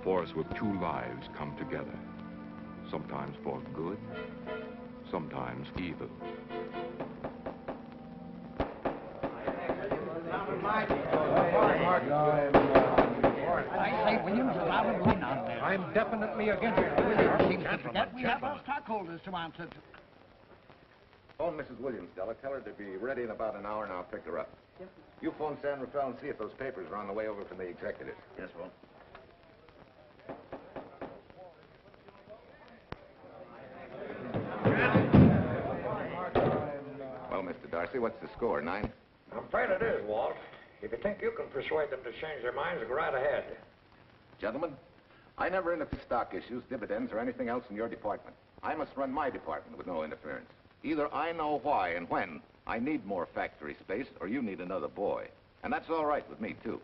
force where two lives come together. Sometimes for good, sometimes evil. I say, Williams, allow him in on this. I'm definitely against it. Seems to forget we have our stockholders to answer to. Phone Mrs. Williams, Della. Tell her to be ready in about an hour and I'll pick her up. Yes, sir. You phone San Rafael and see if those papers are on the way over from the executives. Yes, Will. Well, Mr. Darcy, what's the score? 9? I'm afraid it is, Walt. If you think you can persuade them to change their minds, go right ahead. Gentlemen, I never interfere stock issues, dividends, or anything else in your department. I must run my department with no interference. Either I know why and when I need more factory space, or you need another boy. And that's all right with me, too.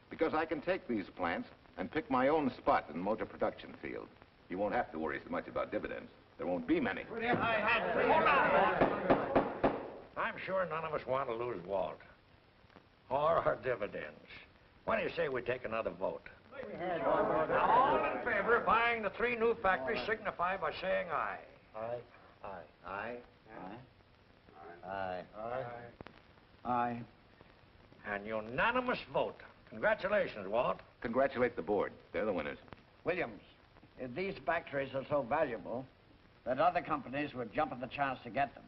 Because I can take these plants and pick my own spot in the motor production field. You won't have to worry so much about dividends. There won't be many. Hold on. I'm sure none of us want to lose Walt. Or our dividends. Why do you say we take another vote? Now, all in favor of buying the 3 new factories signify by saying aye. Aye. Aye. Aye. Aye. Aye. Aye. An unanimous vote. Congratulations, Walt. Congratulate the board. They're the winners. Williams, if these factories are so valuable that other companies would jump at the chance to get them,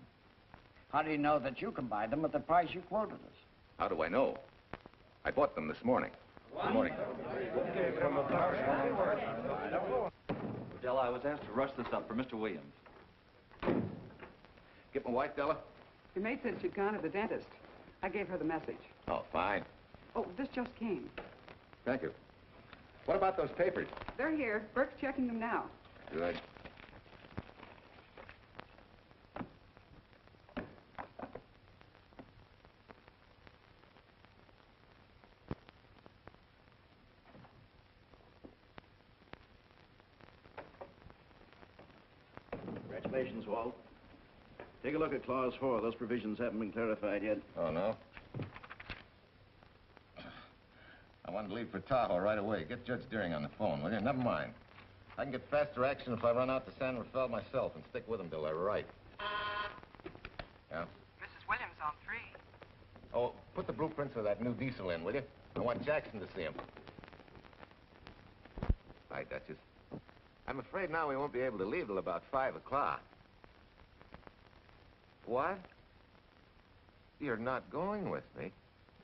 how do you know that you can buy them at the price you quoted us? How do I know? I bought them this morning. Good morning. Della, I was asked to rush this up for Mr. Williams. Get my wife, Della? Your maid said she'd gone to the dentist. I gave her the message. Oh, fine. Oh, this just came. Thank you. What about those papers? They're here. Burke's checking them now. Good. Congratulations, Walt. Take a look at Clause 4. Those provisions haven't been clarified yet. Oh, no? I wanted to leave for Tahoe right away. Get Judge Deering on the phone, will you? Never mind. I can get faster action if I run out to San Rafael myself and stick with them till they're right. Yeah? Mrs. Williams on 3. Oh, put the blueprints of that new diesel in, will you? I want Jackson to see him. Hi, Duchess. I'm afraid now we won't be able to leave till about 5 o'clock. What? You're not going with me,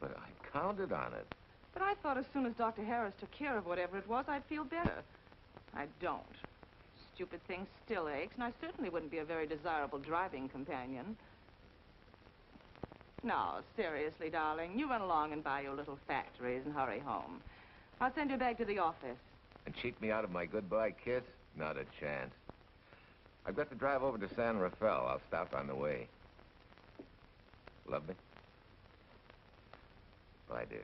but I counted on it. But I thought as soon as Dr. Harris took care of whatever it was, I'd feel better. I don't. Stupid thing still aches, and I certainly wouldn't be a very desirable driving companion. No, seriously, darling, you run along and buy your little factories and hurry home. I'll send you back to the office. And cheat me out of my goodbye kiss? Not a chance. I've got to drive over to San Rafael. I'll stop on the way. Love me? Bye, dear.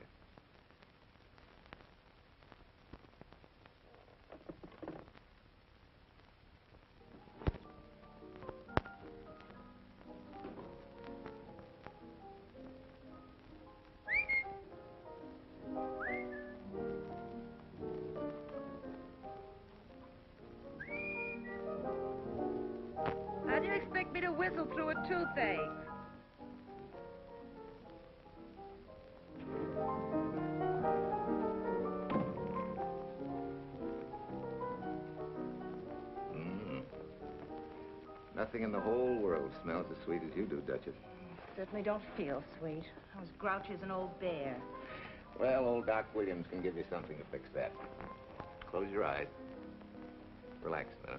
How do you expect me to whistle through a toothache? Nothing in the whole world smells as sweet as you do, Duchess. Certainly don't feel sweet. I was grouchy as an old bear. Well, old Doc Williams can give you something to fix that. Close your eyes. Relax now.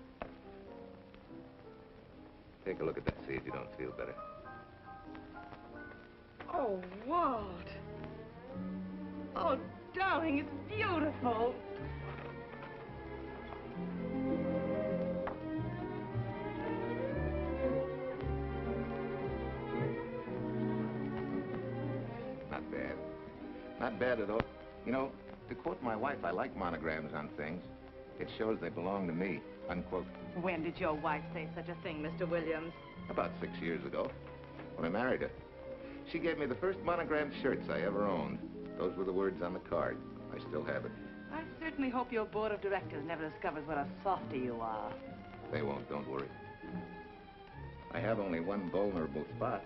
Take a look at that, see if you don't feel better. Oh, Walt. Oh, darling, it's beautiful. Not bad. Not bad at all. You know, to quote my wife, I like monograms on things. It shows they belong to me, unquote. When did your wife say such a thing, Mr. Williams? About 6 years ago, when I married her. She gave me the first monogrammed shirts I ever owned. Those were the words on the card. I still have it. I certainly hope your board of directors never discovers what a softy you are. They won't, don't worry. I have only one vulnerable spot.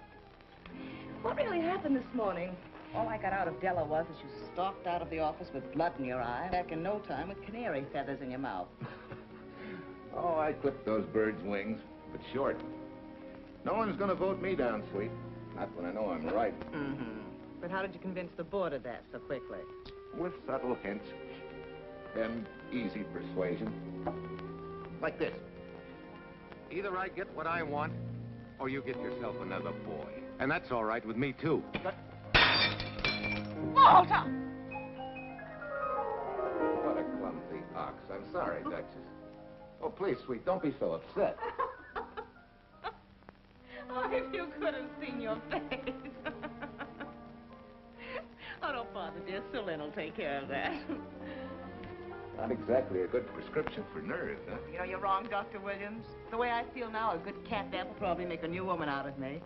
What really happened this morning? All I got out of Della was that you stalked out of the office with blood in your eye, back in no time with canary feathers in your mouth. Oh, I clipped those birds' wings, but short. No one's gonna vote me down, sweet. Not when I know I'm right. Mm-hmm. But how did you convince the board of that so quickly? With subtle hints and easy persuasion. Like this. Either I get what I want, or you get yourself another boy. And that's all right with me, too. Walter! What a clumsy ox. I'm sorry, Duchess. Oh, please, sweet, don't be so upset. Oh, if you could have seen your face. Oh, don't bother, dear. Sue Lynn will take care of that. Not exactly a good prescription for nerves, huh? You know, you're wrong, Dr. Williams. The way I feel now, a good catnap will probably make a new woman out of me.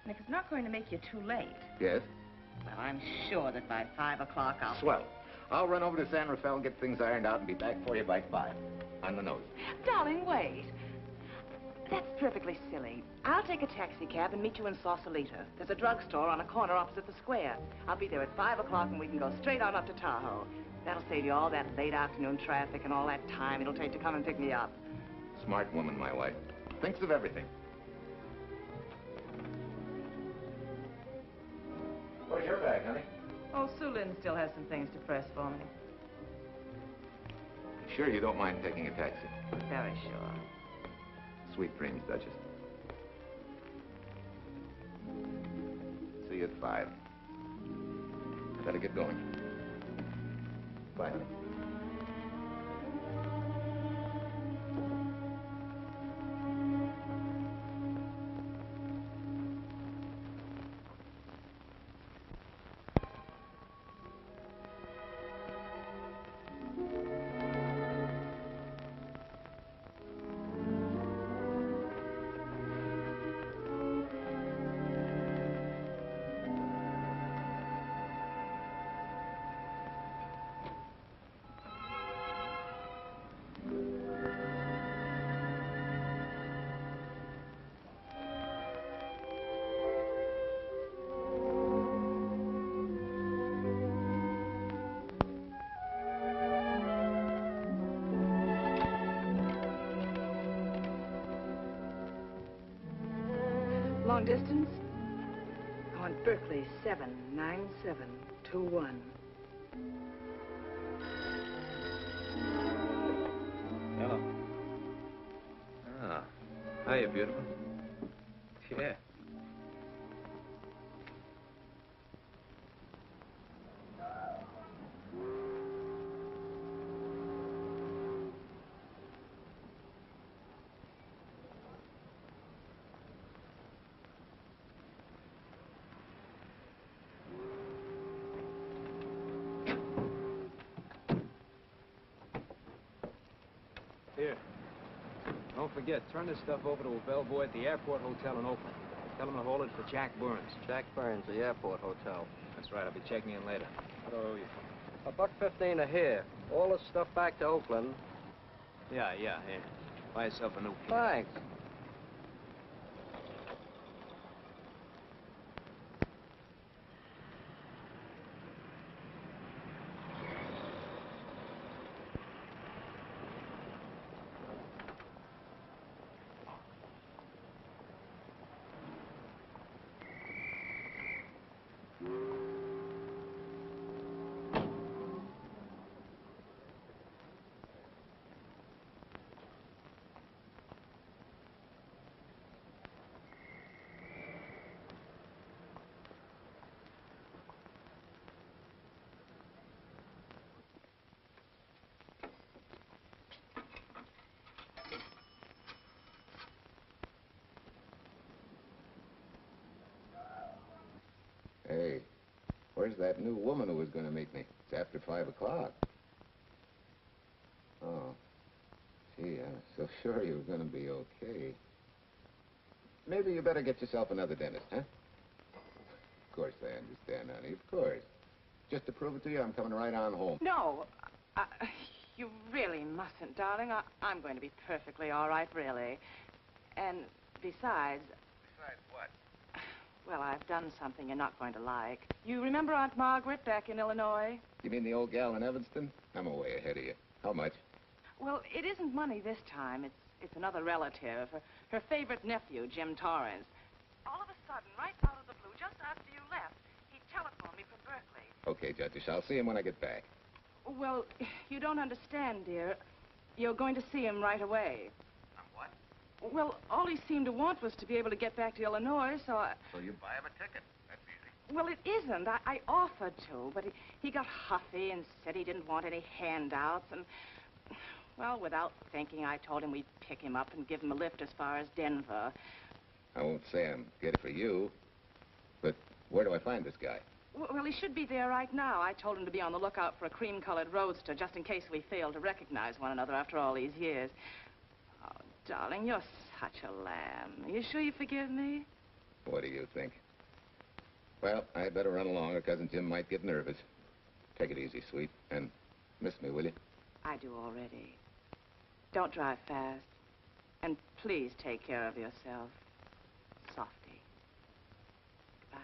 And if it's not going to make you too late... Yes? Well, I'm sure that by 5 o'clock I'll... Swell. I'll run over to San Rafael, get things ironed out, and be back for you by 5. On the nose. Darling, wait. That's perfectly silly. I'll take a taxi cab and meet you in Sausalito. There's a drugstore on a corner opposite the square. I'll be there at 5 o'clock and we can go straight on up to Tahoe. That'll save you all that late afternoon traffic and all that time it'll take to come and pick me up. Smart woman, my wife. Thinks of everything. Where's your bag, honey? Oh, Sue Lynn still has some things to press for me. Sure you don't mind taking a taxi? Very sure. Sweet dreams, Duchess. See you at 5. I better get going. Bye, honey. Long distance? I want Berkeley 79721. Hello. Ah. Hiya, beautiful. Yeah. Here. Don't forget, turn this stuff over to a bellboy at the airport hotel in Oakland. Tell him to hold it for Jack Burns. Jack Burns, the airport hotel. That's right, I'll be checking in later. What do I owe you? $1.15 a here. All this stuff back to Oakland. Yeah, here. Buy yourself a new key. Thanks. Hey, where's that new woman who was going to meet me? It's after 5 o'clock. Oh. Gee, I was so sure you were going to be okay. Maybe you better get yourself another dentist, huh? Of course I understand, honey, of course. Just to prove it to you, I'm coming right on home. No, You really mustn't, darling. I'm going to be perfectly all right, really. And besides... Besides what? Well, I've done something you're not going to like. You remember Aunt Margaret back in Illinois? You mean the old gal in Evanston? I'm way ahead of you. How much? Well, it isn't money this time. It's another relative. Her favorite nephew, Jim Torrance. All of a sudden, right out of the blue, just after you left, he telephoned me from Berkeley. Okay, Judge. I'll see him when I get back. Well, you don't understand, dear. You're going to see him right away. What? Well, all he seemed to want was to be able to get back to Illinois, so I... So you buy him a ticket. That's easy. Well, it isn't. I offered to, but he got huffy and said he didn't want any handouts, and... Well, without thinking, I told him we'd pick him up and give him a lift as far as Denver. I won't say I'm good for you, but where do I find this guy? Well, he should be there right now. I told him to be on the lookout for a cream-colored roadster, just in case we fail to recognize one another after all these years. Oh, darling, you're such a lamb. Are you sure you forgive me? What do you think? Well, I'd better run along, or Cousin Jim might get nervous. Take it easy, sweet, and miss me, will you? I do already. Don't drive fast. And please take care of yourself. Softy. Bye.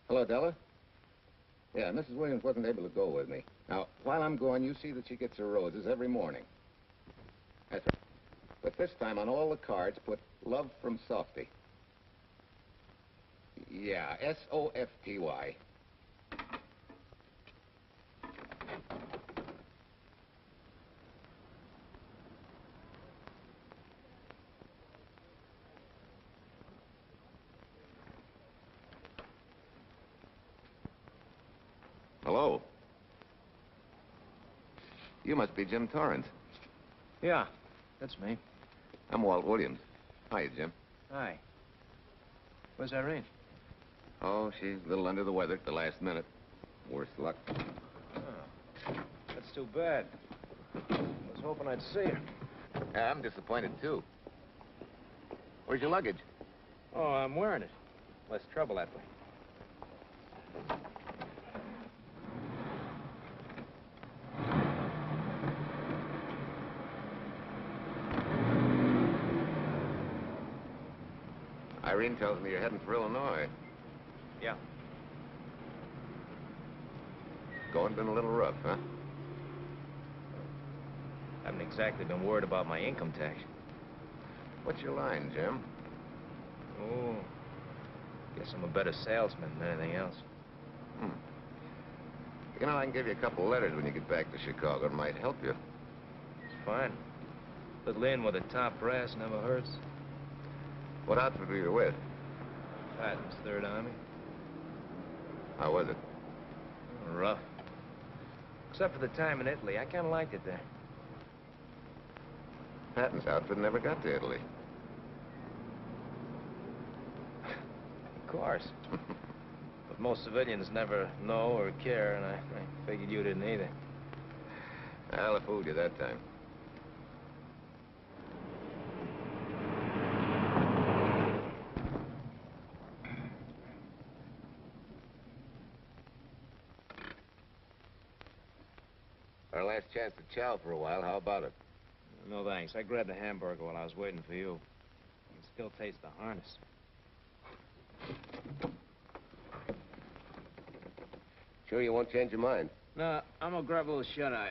Hello, Della? Yeah, Mrs. Williams wasn't able to go with me. Now, while I'm gone, you see that she gets her roses every morning. That's right. But this time, on all the cards, put love from Softy. Yeah, S-O-F-T-Y. Hello. You must be Jim Torrance. Yeah, that's me. I'm Walt Williams. Hiya, Jim. Hi. Where's Irene? Oh, she's a little under the weather at the last minute. Worse luck. Oh, that's too bad. I was hoping I'd see her. Yeah, I'm disappointed, too. Where's your luggage? Oh, I'm wearing it. Less trouble that way. Irene tells me you're heading for Illinois. Yeah. Going been a little rough, huh? Haven't exactly been worried about my income tax. What's your line, Jim? Oh, guess I'm a better salesman than anything else. You know, I can give you a couple letters when you get back to Chicago. It might help you. It's fine. Little in with the top brass never hurts. What outfit were you with? Patton's Third Army. How was it? Rough. Except for the time in Italy. I kind of liked it there. Patton's outfit never got to Italy. Of course. But most civilians never know or care, and I figured you didn't either. Well, I fooled you that time. Our last chance to chow for a while. How about it? No, thanks. I grabbed a hamburger while I was waiting for you. I can still taste the harness. Sure you won't change your mind? No, I'm gonna grab a little shut-eye.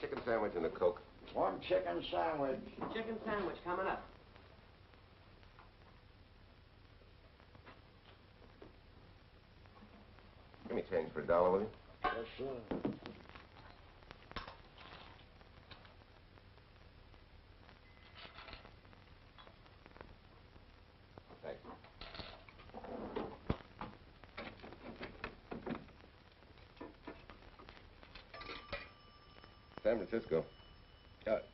Chicken sandwich and a Coke. One chicken sandwich. Chicken sandwich coming up. Give me change for $1, will you? Yes, sir. Thanks. San Francisco.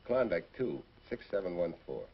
Klondike 2, 6714.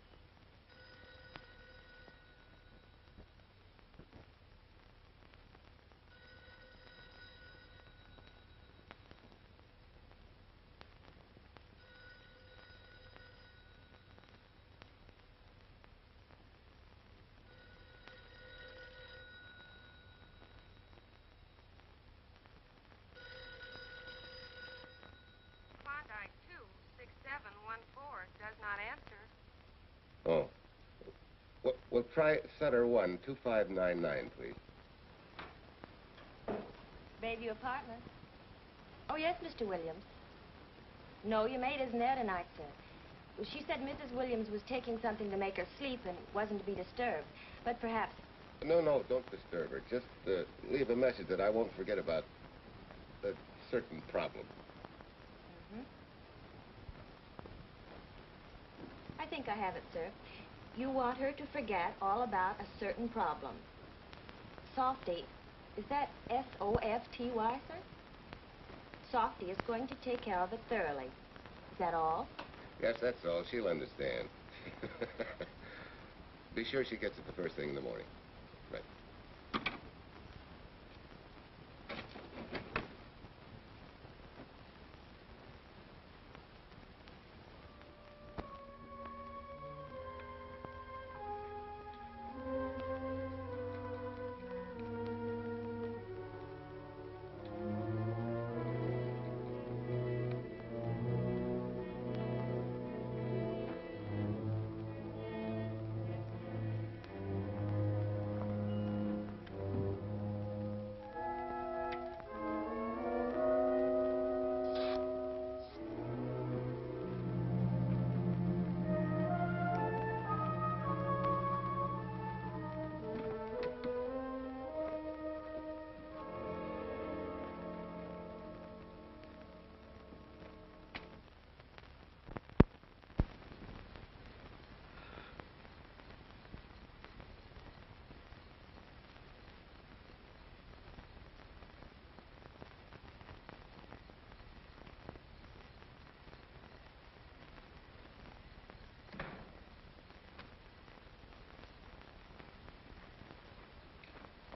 Oh. We'll try center 1, 2599, please. Bayview Apartments. Oh, yes, Mr. Williams. No, your maid isn't there tonight, sir. Well, she said Mrs. Williams was taking something to make her sleep and wasn't to be disturbed. But perhaps... No, don't disturb her. Just leave a message that I won't forget about a certain problem. I think I have it, sir. You want her to forget all about a certain problem. Softy, is that S-O-F-T-Y, sir? Softy is going to take care of it thoroughly. Is that all? Yes, that's all. She'll understand. Be sure she gets it the first thing in the morning. Right.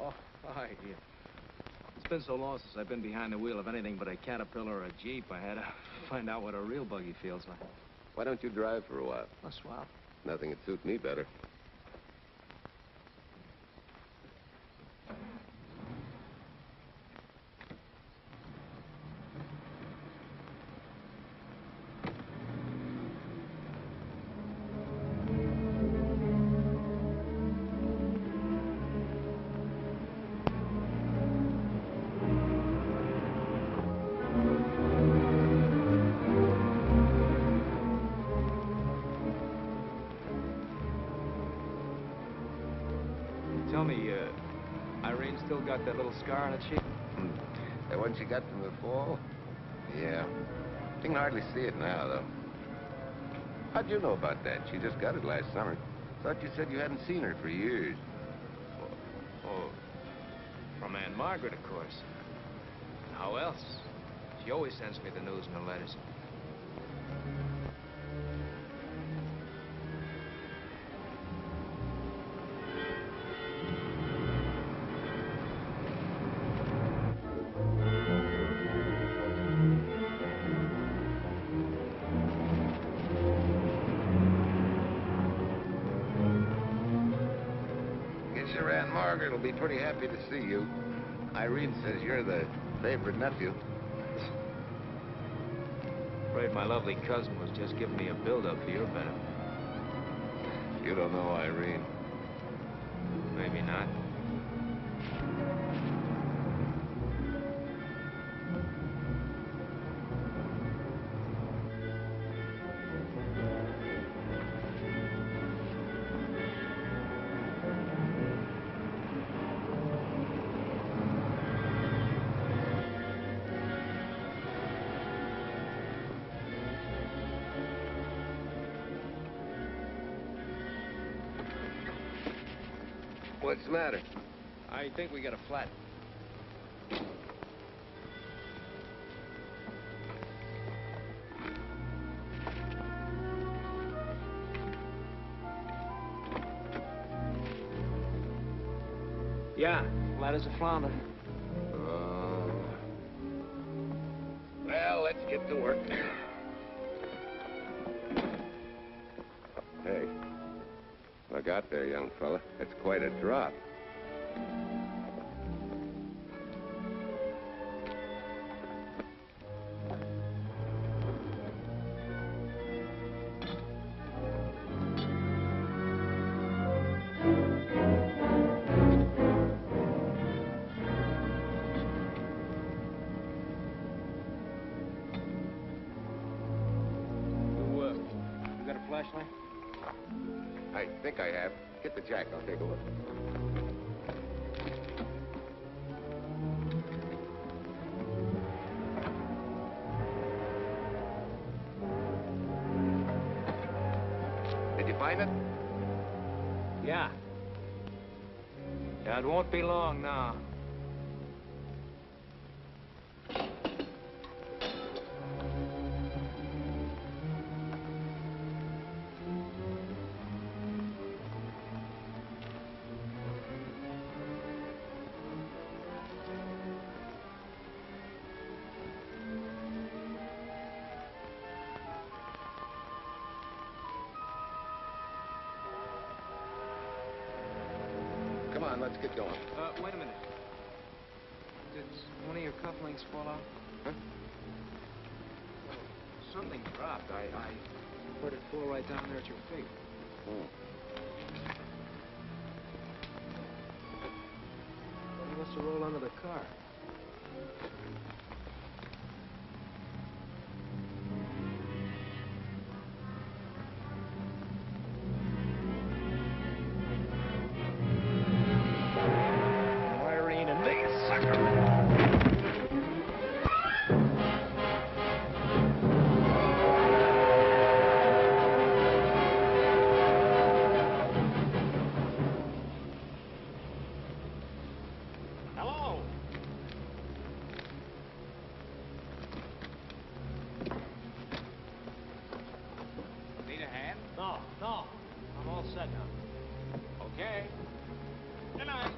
Oh, hi. It's been so long since I've been behind the wheel of anything but a Caterpillar or a Jeep. I had to find out what a real buggy feels like. Why don't you drive for a while? A swap. Nothing would suit me better. Tell me, Irene still got that little scar on her cheek? That one she got from the fall? Yeah. You can hardly see it now, though. How'd you know about that? She just got it last summer. Thought you said you hadn't seen her for years. Oh, from Aunt Margaret, of course. How else? She always sends me the news in her letters. Your Aunt Margaret will be pretty happy to see you. Irene says you're the favorite nephew. Afraid my lovely cousin was just giving me a build-up for your benefit. You don't know Irene. Maybe not. What's the matter? I think we got a flat. Yeah, flat as a flounder. Well, let's get to work. Hey, look out there, young fella. It's quite a drop. I think I have. Get the jack. I'll take a look. Did you find it? Yeah. Yeah, it won't be long now. Come on, let's get going. Wait a minute. Did one of your cufflinks fall out? Huh? Something dropped. I heard it fall right down there at your feet. Oh. Well, he must have rolled under the car. No. I'm all set now. Okay. Good night.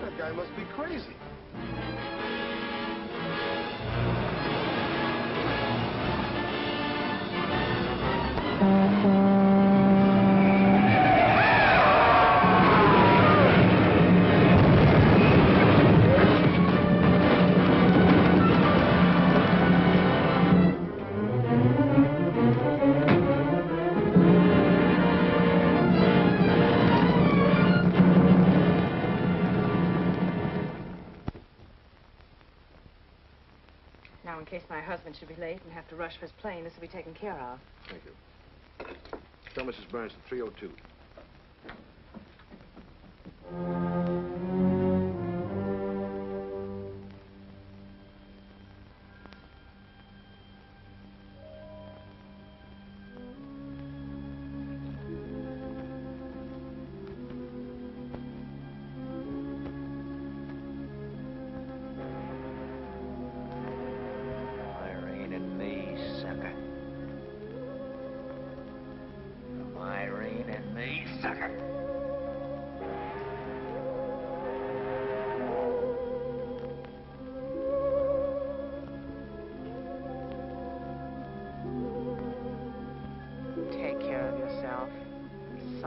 That guy must be crazy. Now, in case my husband should be late and have to rush for his plane, this will be taken care of. Thank you. Tell Mrs. Burns at 3:02.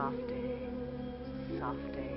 Softy. Softy.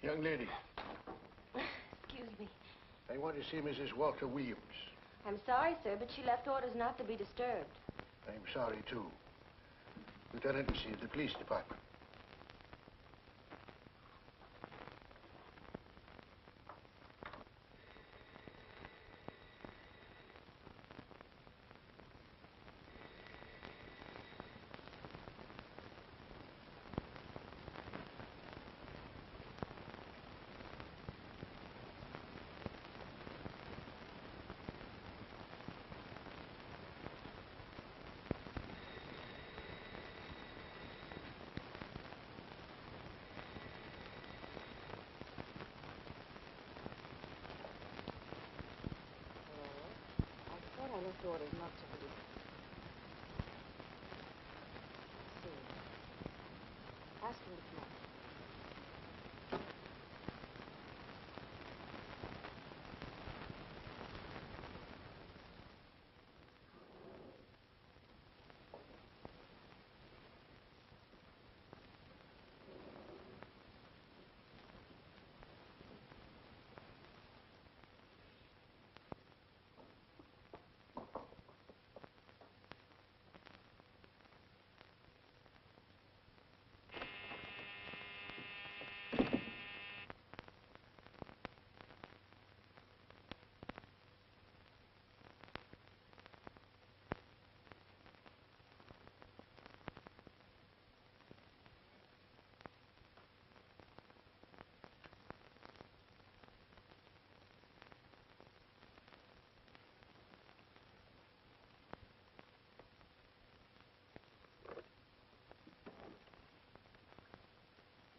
Young lady, Excuse me. I want to see Mrs. Walter Williams. I'm sorry, sir, but she left orders not to be disturbed. I'm sorry, too. Lieutenant, you see, the police department. I left orders not to be. Ask him to come up.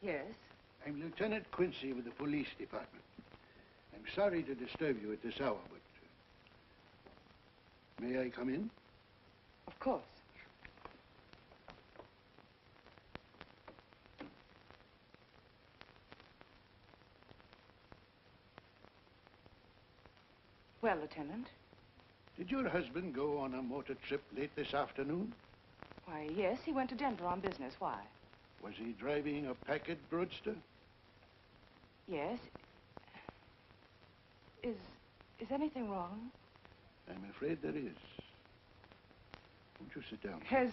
Yes? I'm Lieutenant Quincy with the police department. I'm sorry to disturb you at this hour, but... may I come in? Of course. Well, Lieutenant? Did your husband go on a motor trip late this afternoon? Why, yes, he went to Denver on business. Why? Was he driving a packet roadster? Yes? Is anything wrong? I'm afraid there is. Won't you sit down? Has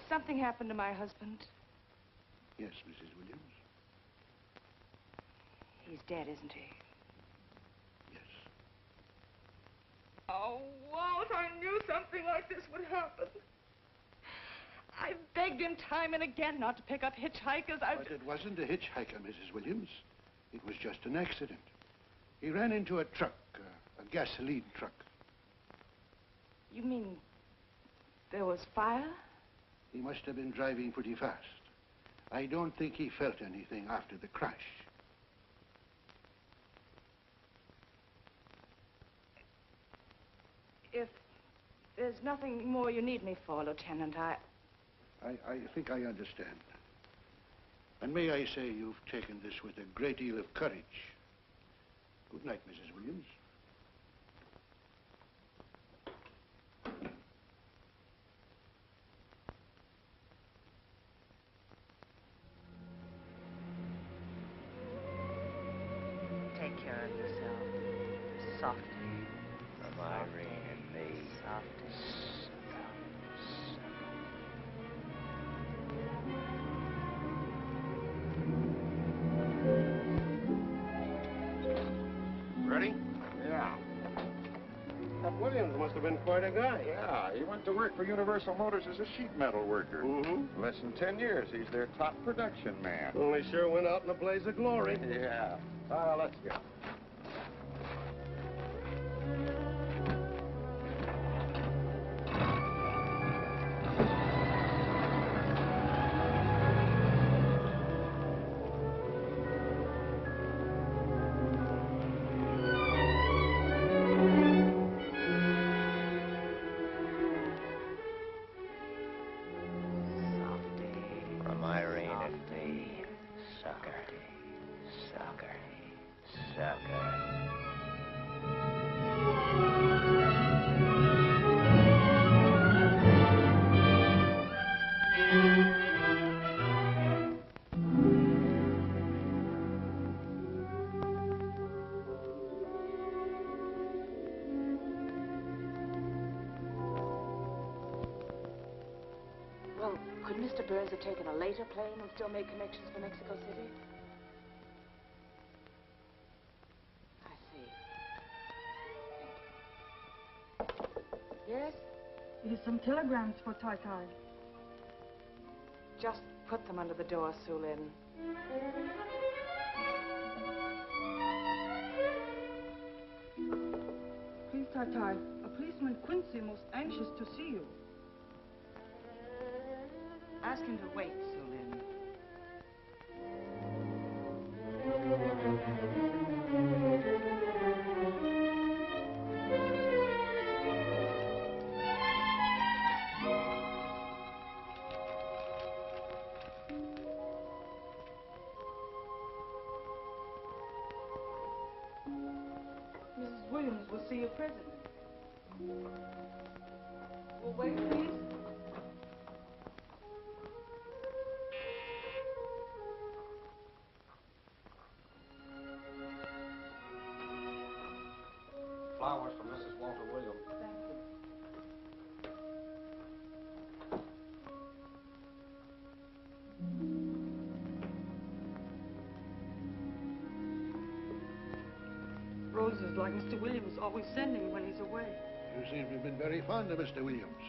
something happened to my husband? Yes, Mrs. Williams. He's dead, isn't he? Yes. Oh, Walt, I knew something like this would happen. I begged him time and again not to pick up hitchhikers. But it wasn't a hitchhiker, Mrs. Williams. It was just an accident. He ran into a truck, a gasoline truck. You mean there was fire? He must have been driving pretty fast. I don't think he felt anything after the crash. If there's nothing more you need me for, Lieutenant, I think I understand. And may I say you've taken this with a great deal of courage. Good night, Mrs. Williams. take care of yourself. Softly. From Irene and me. Softly. Ready? Yeah. That Williams must have been quite a guy. Yeah, he went to work for Universal Motors as a sheet metal worker. Mm-hmm. Less than 10 years, he's their top production man. Well, he sure went out in a blaze of glory. Yeah. Let's go. From Irene and me. Sucker. Sucker. Sucker. Well, could Mr. Burns have taken a later plane and still made connections for Mexico City? I see. Thank you. Yes? It is some telegrams for Tai. Just put them under the door, Sue Lin. Please, Tai, a policeman Quincy most anxious to see you. Ask him to wait, Sue Lin. Mrs. Williams will see you presently. Will wait, please. Flowers for Mrs. Walter Williams. Thank you. Roses like Mr. Williams always sending when he's away. You seem to have been very fond of Mr. Williams.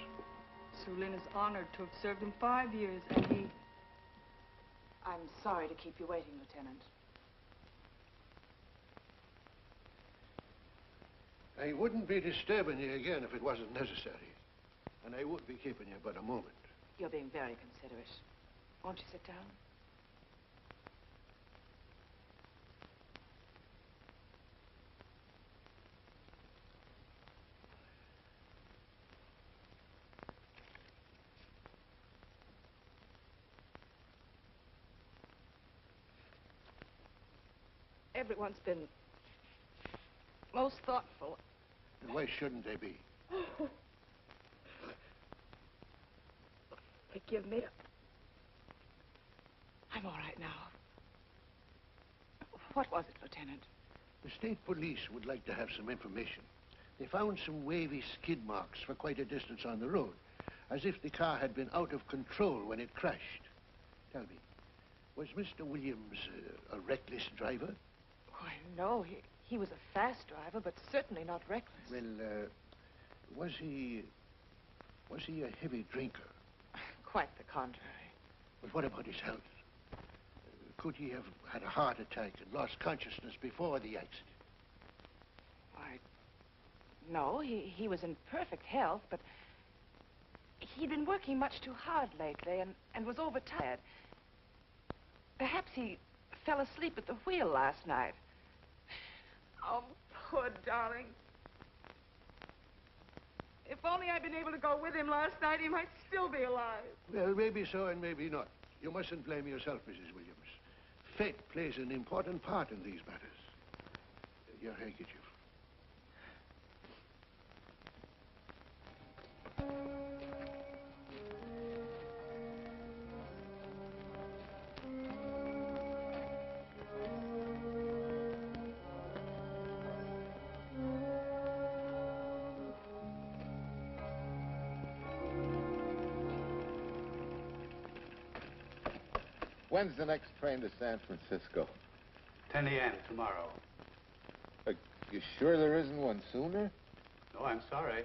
Sue Lin is honored to have served him 5 years, and he... I'm sorry to keep you waiting, Lieutenant. I wouldn't be disturbing you again if it wasn't necessary. And I would be keeping you but a moment. You're being very considerate. Won't you sit down? Everyone's been most thoughtful. And why shouldn't they be? Forgive me. I'm all right now. What was it, Lieutenant? The state police would like to have some information. They found some wavy skid marks for quite a distance on the road, as if the car had been out of control when it crashed. Tell me, was Mr. Williams a reckless driver? Why, no. He was a fast driver, but certainly not reckless. Well, was he a heavy drinker? Quite the contrary. But what about his health? Could he have had a heart attack and lost consciousness before the accident? Why, no. He was in perfect health, but he'd been working much too hard lately and was overtired. Perhaps he fell asleep at the wheel last night. Oh, poor darling. If only I'd been able to go with him last night, he might still be alive. Well, maybe so and maybe not. You mustn't blame yourself, Mrs. Williams. Fate plays an important part in these matters. Your handkerchief. When's the next train to San Francisco? 10 a.m. tomorrow. You sure there isn't one sooner? No, I'm sorry.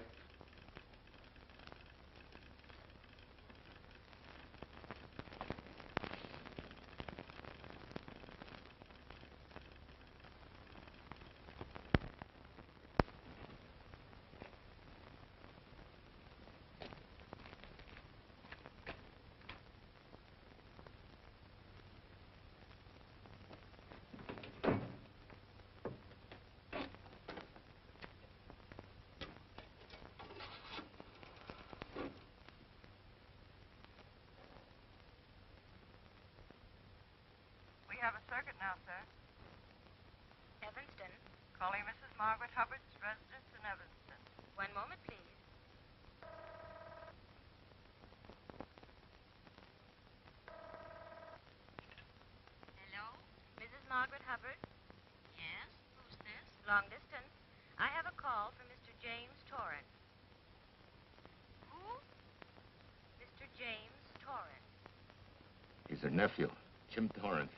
We have a circuit now, sir. Evanston. Calling Mrs. Margaret Hubbard's residence in Evanston. One moment, please. Hello? Mrs. Margaret Hubbard? Yes? Who's this? Long distance. I have a call from Mr. James Torrance. Who? Mr. James Torrance. He's her nephew, Jim Torrance.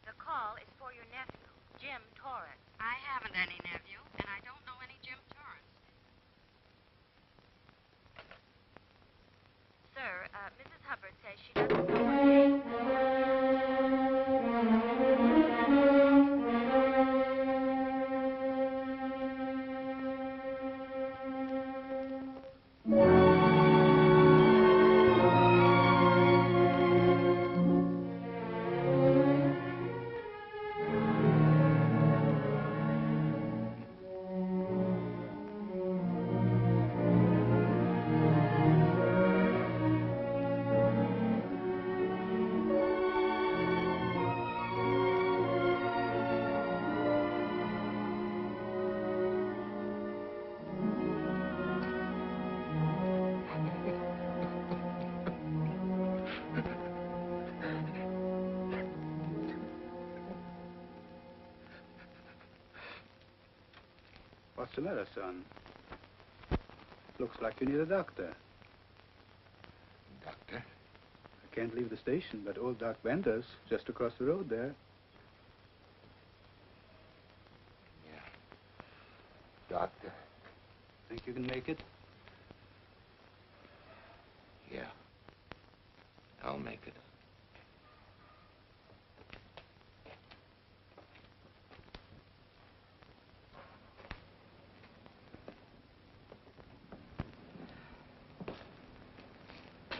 The call is for your nephew, Jim Torrance. I haven't any nephew, and I don't know any Jim Torrance. Sir, Mrs. Hubbard says she doesn't know what James What's the matter, son? Looks like you need a doctor. Doctor? I can't leave the station, but old Doc Bender's just across the road there. Yeah. Doctor? Think you can make it? Yeah. I'll make it.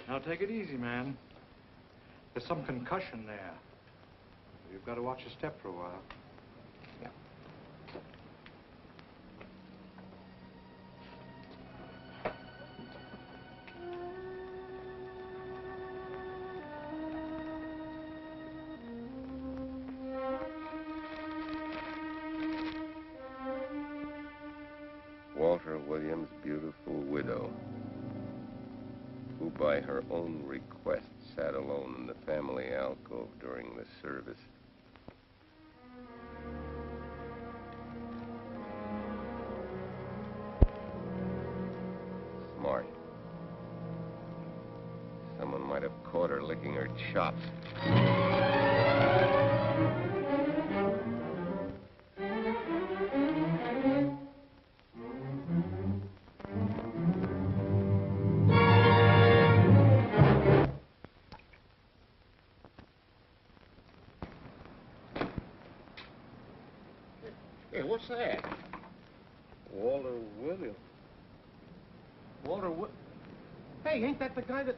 Now, take it easy, man. There's some concussion there. You've got to watch your step for a while. Yeah. Walter Williams' beautiful widow, who by her own request sat alone in the family alcove during the service. have caught her licking her chops. Hey, what's that? Walter Williams. Hey, ain't that the guy that...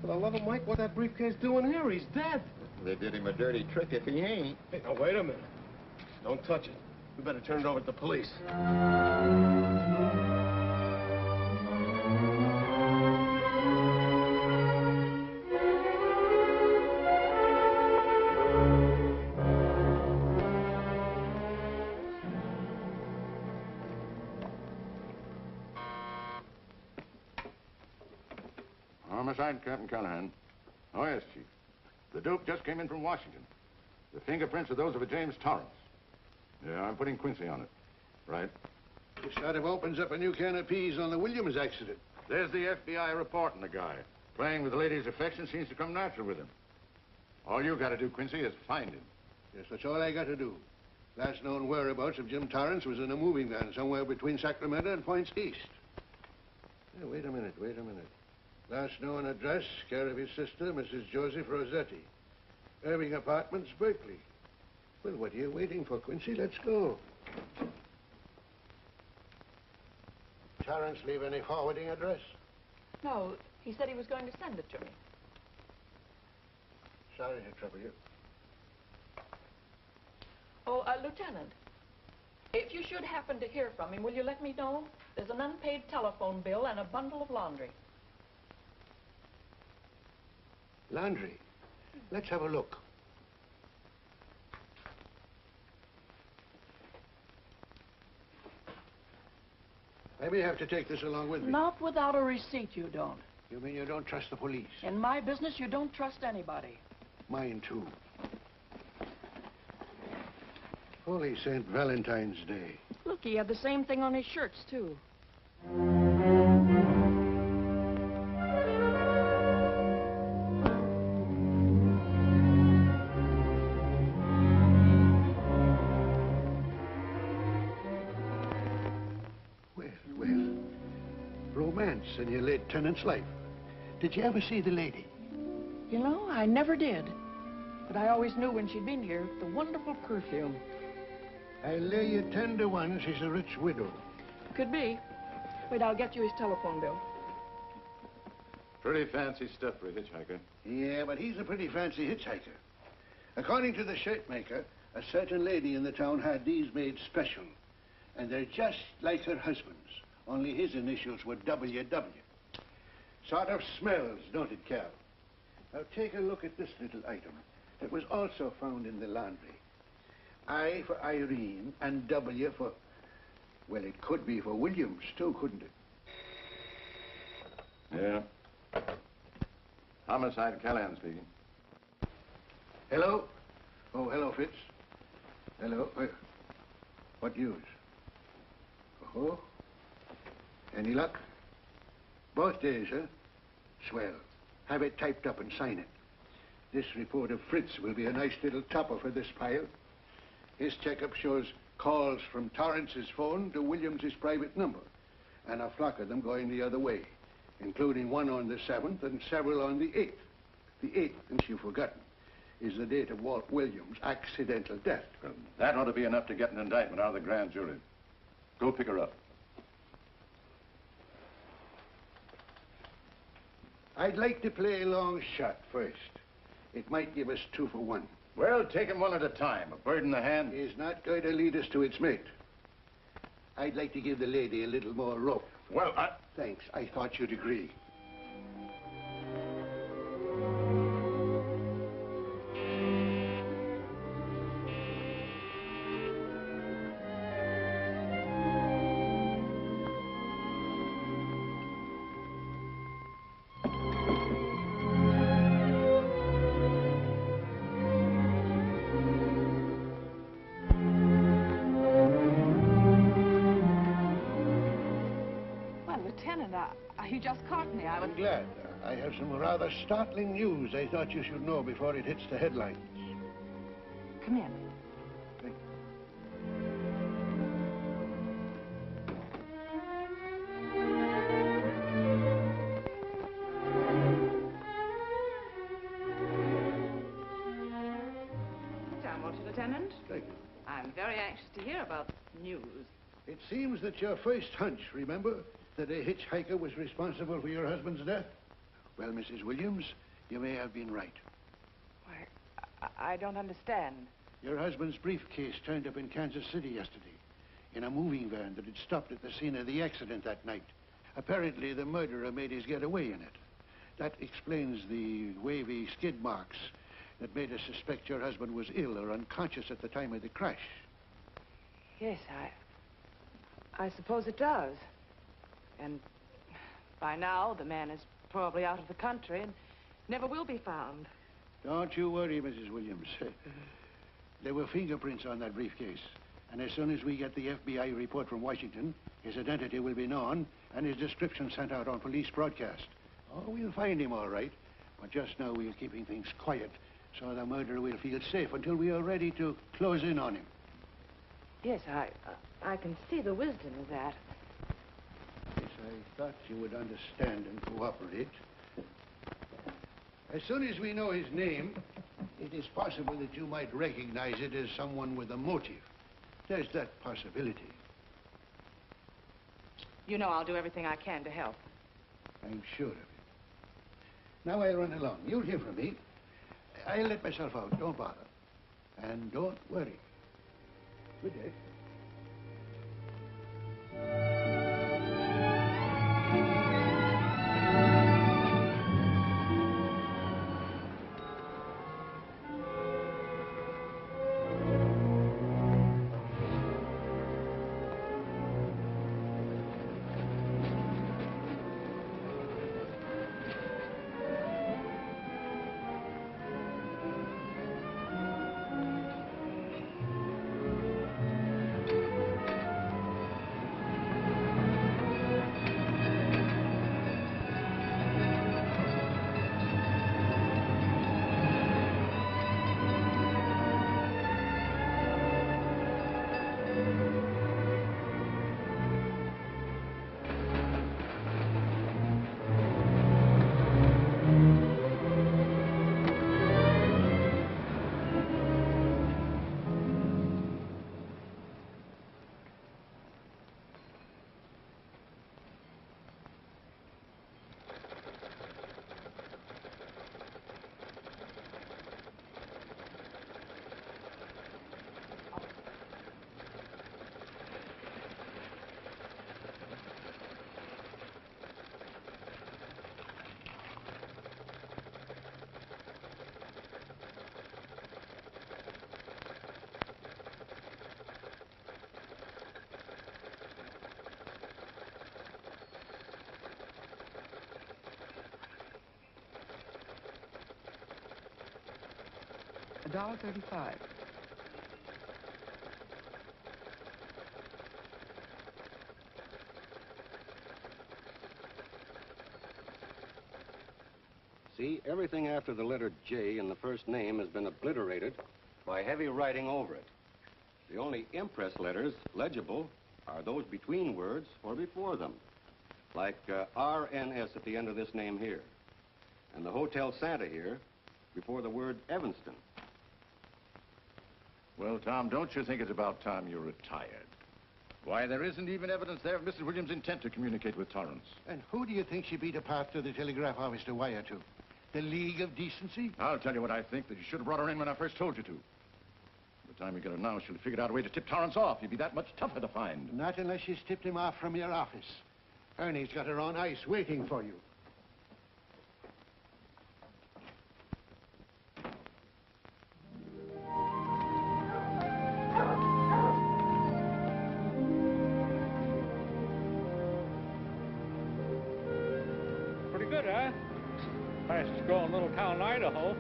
For the love of Mike, what's that briefcase doing here? He's dead. They did him a dirty trick if he ain't. Hey, now, wait a minute. Don't touch it. We better turn it over to the police. Homicide, Captain Callahan. Oh, yes, Chief. The dope just came in from Washington. The fingerprints are those of a James Torrance. Yeah, I'm putting Quincy on it. Right. This sort of opens up a new can of peas on the Williams accident. There's the FBI reporting the guy. Playing with the lady's affection seems to come natural with him. All you got to do, Quincy, is find him. Yes, that's all I got to do. Last known whereabouts of Jim Torrance was in a moving van somewhere between Sacramento and Points East. Hey, wait a minute. Last known address, care of his sister, Mrs. Joseph Rossetti. Irving Apartments, Berkeley. Well, what are you waiting for, Quincy? Let's go. Torrance leave any forwarding address? No, he said he was going to send it to me. Sorry to trouble you. Oh, Lieutenant, if you should happen to hear from him, will you let me know? There's an unpaid telephone bill and a bundle of laundry. Laundry. Let's have a look. I may have to take this along with me. Not without a receipt, you don't. You mean you don't trust the police? In my business, you don't trust anybody. Mine, too. Holy St. Valentine's Day. Look, he had the same thing on his shirts, too. Romance in your late tenant's life. Did you ever see the lady? You know, I never did. But I always knew when she'd been here, the wonderful perfume. I'll lay you 10 to 1 she's a rich widow. Could be. Wait, I'll get you his telephone bill. Pretty fancy stuff for a hitchhiker. Yeah, but he's a pretty fancy hitchhiker. According to the shirt maker, a certain lady in the town had these made special. And they're just like her husband's. Only his initials were WW. Sort of smells, don't it, Cal? Now take a look at this little item that was also found in the laundry. I for Irene and W for... Well, it could be for Williams, too, couldn't it? Yeah. Homicide, Callahan speaking. Hello? Oh, hello, Fitz. Hello. What news? Oh? Any luck? Both days, huh? Swell. Have it typed up and sign it. This report of Fritz will be a nice little topper for this pile. His checkup shows calls from Torrance's phone to Williams's private number, and a flock of them going the other way, including one on the 7th and several on the 8th. The 8th, since you've forgotten, is the date of Walt Williams' accidental death. Well, that ought to be enough to get an indictment out of the grand jury. Go pick her up. I'd like to play a long shot first. It might give us 2 for 1. Well, take him one at a time. A bird in the hand is not going to lead us to its mate. I'd like to give the lady a little more rope. Well, Thanks. I thought you'd agree. You just caught me. I'm glad. I have some rather startling news I thought you should know before it hits the headlines. Come in. Sit down, won't you, Lieutenant? Thank you. I'm very anxious to hear about news. It seems that your first hunch, remember, that a hitchhiker was responsible for your husband's death? Well, Mrs. Williams, you may have been right. Why, I don't understand. Your husband's briefcase turned up in Kansas City yesterday in a moving van that had stopped at the scene of the accident that night. Apparently, the murderer made his getaway in it. That explains the wavy skid marks that made us suspect your husband was ill or unconscious at the time of the crash. Yes, I suppose it does. And by now, the man is probably out of the country and never will be found. Don't you worry, Mrs. Williams. There were fingerprints on that briefcase. And as soon as we get the FBI report from Washington, his identity will be known and his description sent out on police broadcast. Oh, we'll find him all right. But just now we're keeping things quiet so the murderer will feel safe until we are ready to close in on him. Yes, I can see the wisdom of that. Yes, I thought you would understand and cooperate. As soon as we know his name, it is possible that you might recognize it as someone with a motive. There's that possibility. You know I'll do everything I can to help. I'm sure of it. Now I'll run along. You'll hear from me. I'll let myself out. Don't bother. And don't worry. Good day. $1.35. See, everything after the letter J in the first name has been obliterated by heavy writing over it. The only impress letters legible are those between words or before them, like RNS at the end of this name here, and the Hotel Santa here before the word Evanston. Well, Tom, don't you think it's about time you retired? Why, there isn't even evidence there of Mrs. Williams' intent to communicate with Torrance. And who do you think should be the path to the telegraph office to wire to? The League of Decency? I'll tell you what I think, that you should have brought her in when I first told you to. By the time you get her now, she'll have figured out a way to tip Torrance off. He'd be that much tougher to find. Not unless she's tipped him off from your office. Ernie's got her on ice waiting for you. Pretty good, huh? Fastest growing little town in Idaho.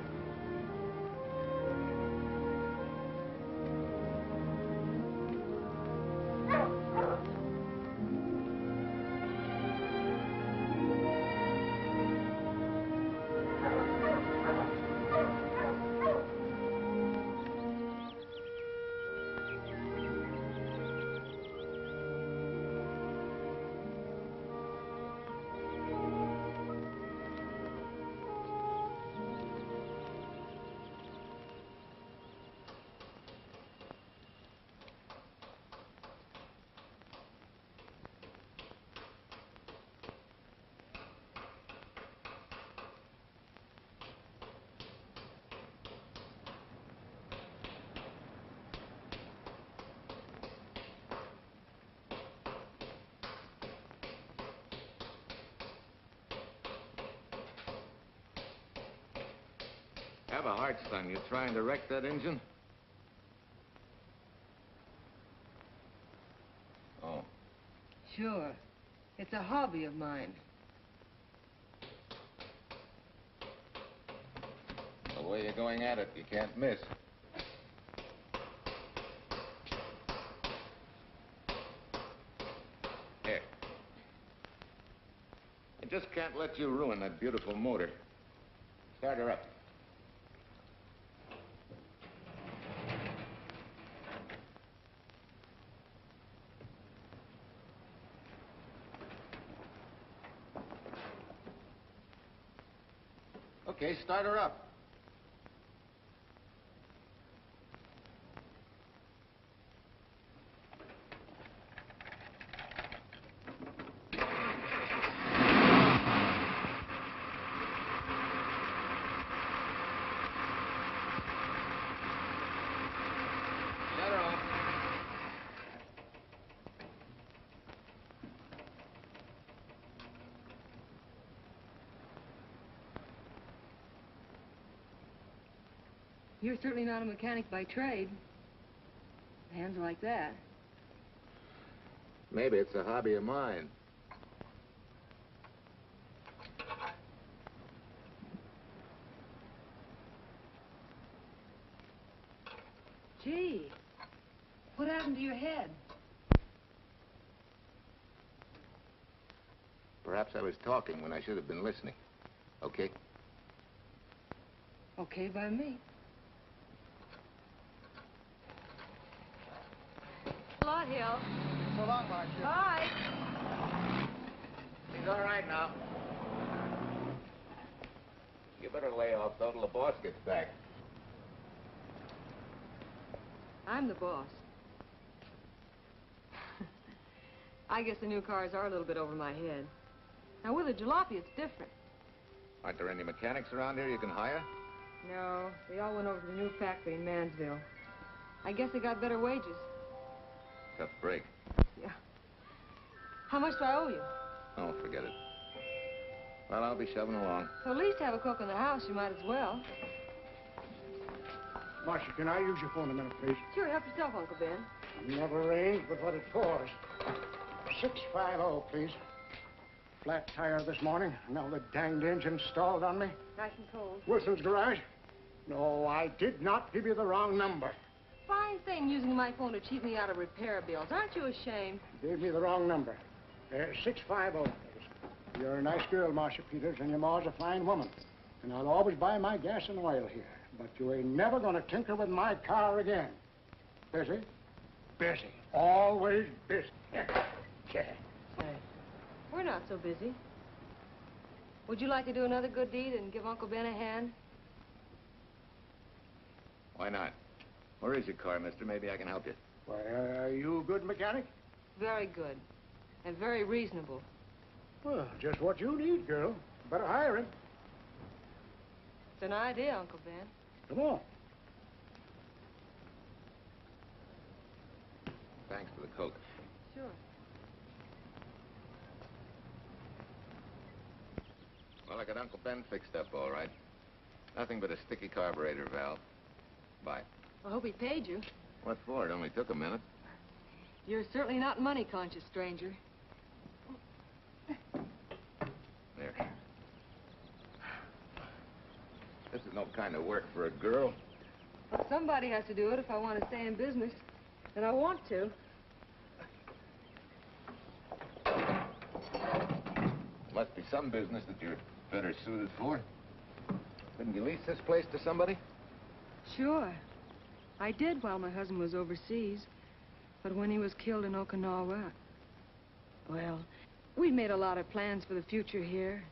have a heart, son. You trying to wreck that engine? Oh. Sure. It's a hobby of mine. The way you're going at it, you can't miss. Here. I just can't let you ruin that beautiful motor. Start her up. Okay, start her up. Shut her off. You're certainly not a mechanic by trade. Hands like that. Maybe it's a hobby of mine. Gee, what happened to your head? Perhaps I was talking when I should have been listening. Okay? Okay by me. A lot, Hill. So long, Marcia. Bye. He's all right now. You better lay off though till the boss gets back. I'm the boss. I guess the new cars are a little bit over my head. Now, with a jalopy, it's different. Aren't there any mechanics around here you can hire? No, they all went over to the new factory in Mansville. I guess they got better wages. Tough break. Yeah. How much do I owe you? Oh, forget it. Well, I'll be shoving along. So at least have a cook in the house, you might as well. Marcia, can I use your phone a minute, please? Sure, help yourself, Uncle Ben. Never arranged but what it pours. 650, please. Flat tire this morning. Now the danged engine stalled on me. Nice and cold. Wilson's garage? No, I did not give you the wrong number. Fine thing using my phone to cheat me out of repair bills. Aren't you ashamed? You gave me the wrong number. 650, please. You're a nice girl, Marcia Peters, and your ma's a fine woman. And I'll always buy my gas and oil here. But you ain't never gonna tinker with my car again. Busy? Busy. Always busy. Say, we're not so busy. Would you like to do another good deed and give Uncle Ben a hand? Why not? Where is your car, mister? Maybe I can help you. Well, are you a good mechanic? Very good. And very reasonable. Well, just what you need, girl. Better hire him. It's an idea, Uncle Ben. Come on. Thanks for the Coke. Sure. Well, I got Uncle Ben fixed up all right. Nothing but a sticky carburetor valve. Bye. I hope he paid you. What for? It only took a minute. You're certainly not money conscious, stranger. There. This is no kind of work for a girl. Well, somebody has to do it if I want to stay in business. And I want to. Must be some business that you're better suited for. Didn't you lease this place to somebody? Sure. I did while my husband was overseas. But when he was killed in Okinawa, well, we made a lot of plans for the future here.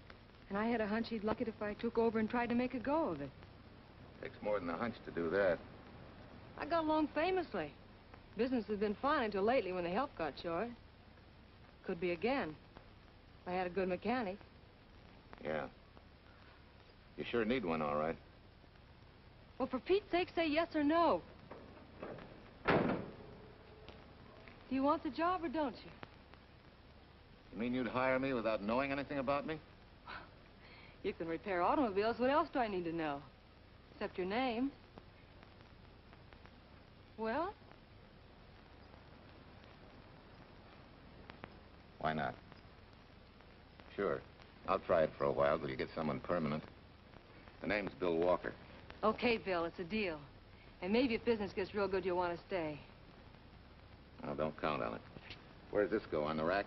And I had a hunch he'd like it if I took over and tried to make a go of it. Takes more than a hunch to do that. I got along famously. Business has been fine until lately when the help got short. Could be again. I had a good mechanic. Yeah. You sure need one, all right. Well, for Pete's sake, say yes or no. Do you want the job or don't you? You mean you'd hire me without knowing anything about me? You can repair automobiles. What else do I need to know? except your name. Well? Why not? Sure. I'll try it for a while till you get someone permanent. The name's Bill Walker. Okay, Bill, it's a deal. And maybe if business gets real good, you'll want to stay. Oh, don't count on it. Where does this go, on the rack?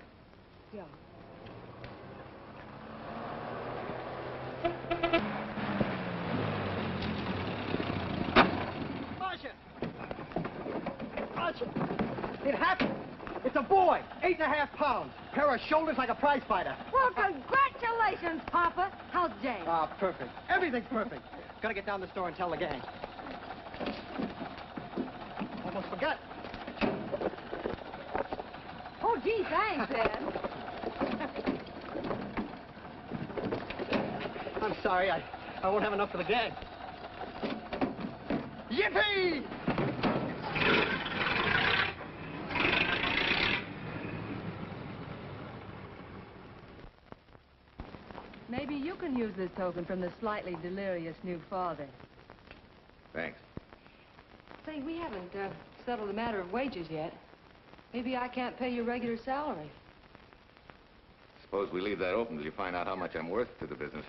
Yeah. Archer! It happened! It's a boy, 8.5 pounds. Pair of shoulders like a prize fighter. Well, congratulations, Papa. How's Jane? Ah, perfect. Everything's perfect. Gotta get down to the store and tell the gang. Almost forgot. Oh, gee, thanks, Ed. I'm sorry, I won't have enough for the gang. Yippee! Maybe you can use this token from the slightly delirious new father. Thanks. Say, we haven't settled the matter of wages yet. Maybe I can't pay your regular salary. Suppose we leave that open till you find out how much I'm worth to the business.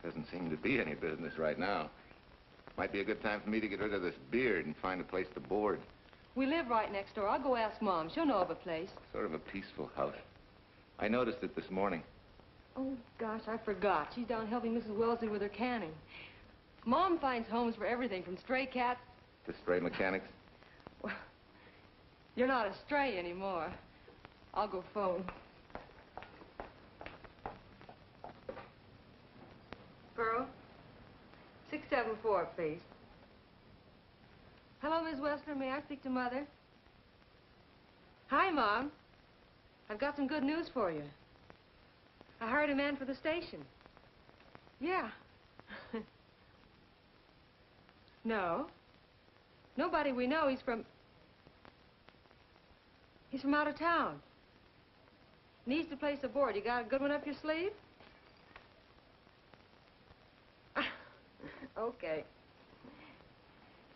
Doesn't seem to be any business right now. Might be a good time for me to get rid of this beard and find a place to board. We live right next door. I'll go ask Mom. She'll know of a place. Sort of a peaceful house. I noticed it this morning. Oh, gosh, I forgot. She's down helping Mrs. Wellesley with her canning. Mom finds homes for everything from stray cats... To stray mechanics? Well, you're not a stray anymore. I'll go phone. Pearl, 674, please. Hello, Miss Wessler. May I speak to Mother? Hi, Mom. I've got some good news for you. I hired a man for the station. Yeah. No. Nobody we know. He's from out of town. Needs to place a board. You got a good one up your sleeve? Okay.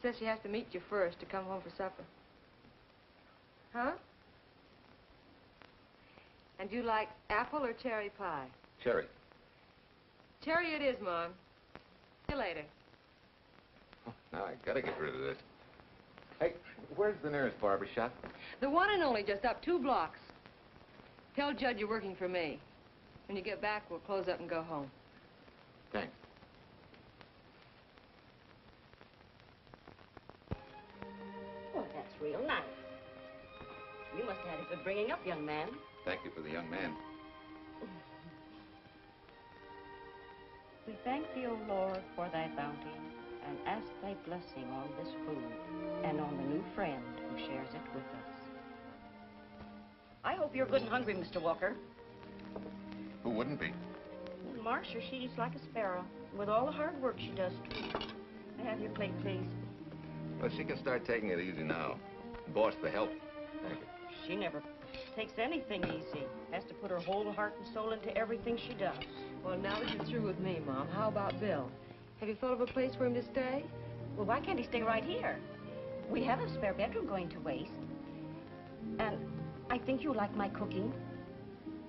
Says she has to meet you first to come home for supper. Huh? And you like apple or cherry pie? Cherry. Cherry it is, Mom. See you later. Oh, now I gotta get rid of this. Hey, where's the nearest barber shop? The one and only, just up 2 blocks. Tell Judd you're working for me. When you get back, we'll close up and go home. Thanks. Well, that's real nice. You must have had a good bringing up, young man. Thank you for the young man. We thank thee, O Lord, for thy bounty, and ask thy blessing on this food, and on the new friend who shares it with us. I hope you're good and hungry, Mr. Walker. Who wouldn't be? Marcia, she eats like a sparrow, with all the hard work she does. May I have your plate, please? Well, she can start taking it easy now. Boss, the help. Thank you. She never takes anything easy. Has to put her whole heart and soul into everything she does. Well, now that you're through with me, Mom, how about Bill? Have you thought of a place for him to stay? Well, why can't he stay right here? We have a spare bedroom going to waste. And I think you like my cooking.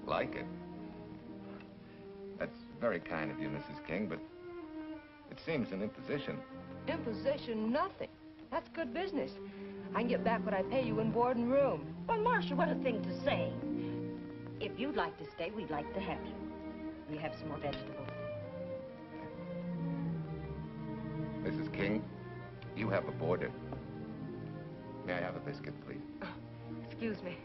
Like it? That's very kind of you, Mrs. King, but it seems an imposition. Imposition, nothing. That's good business. I can get back what I pay you in board and room. Well, Marcia, what a thing to say. If you'd like to stay, we'd like to have you. We have some more vegetables. Mrs. King, you have a boarder. May I have a biscuit, please? Excuse me.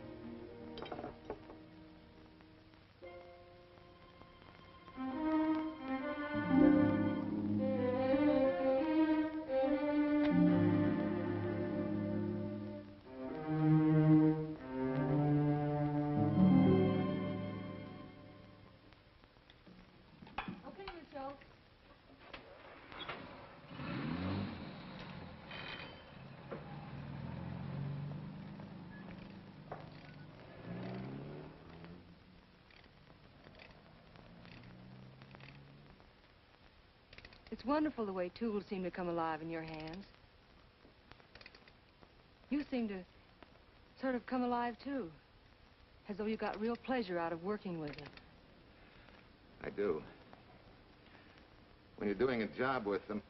It's wonderful the way tools seem to come alive in your hands. You seem to sort of come alive, too. As though you got real pleasure out of working with them. I do. When you're doing a job with them,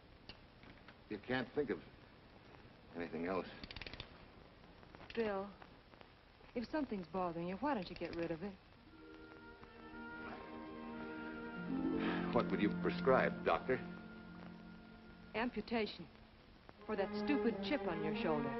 you can't think of anything else. Bill, if something's bothering you, why don't you get rid of it? What would you prescribe, doctor? Amputation. For that stupid chip on your shoulder.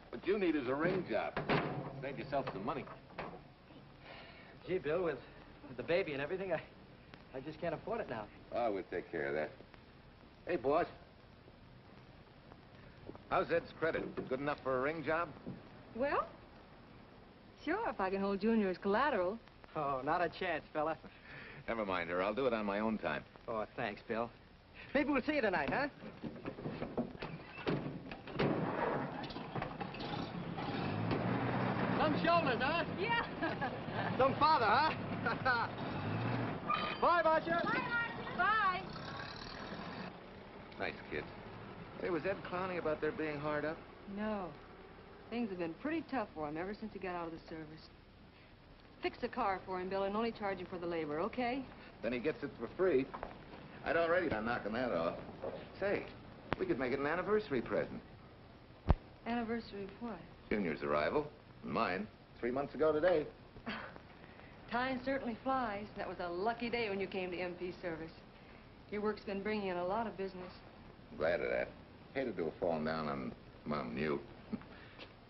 What you need is a ring job. Save yourself some money. Gee, Bill, with the baby and everything, I just can't afford it now. Oh, we'll take care of that. Hey, boss. How's Ed's credit? Good enough for a ring job? Well, sure, if I can hold Junior as collateral. Oh, not a chance, fella. Never mind her. I'll do it on my own time. Oh, thanks, Bill. Maybe we'll see you tonight, huh? Some shoulders, huh? Yeah. Some father, huh? Bye, Marcia. Bye, Marcia. Bye. Nice kids. Hey, was Ed clowning about their being hard up? No. Things have been pretty tough for him ever since he got out of the service. Fix a car for him, Bill, and only charge him for the labor, okay? Then he gets it for free. I'd already done knocking that off. Say, we could make it an anniversary present. Anniversary of what? Junior's arrival, and mine, 3 months ago today. Time certainly flies. That was a lucky day when you came to MP service. Your work's been bringing in a lot of business. I'm glad of that. Hated to have fallen down on Mom and you.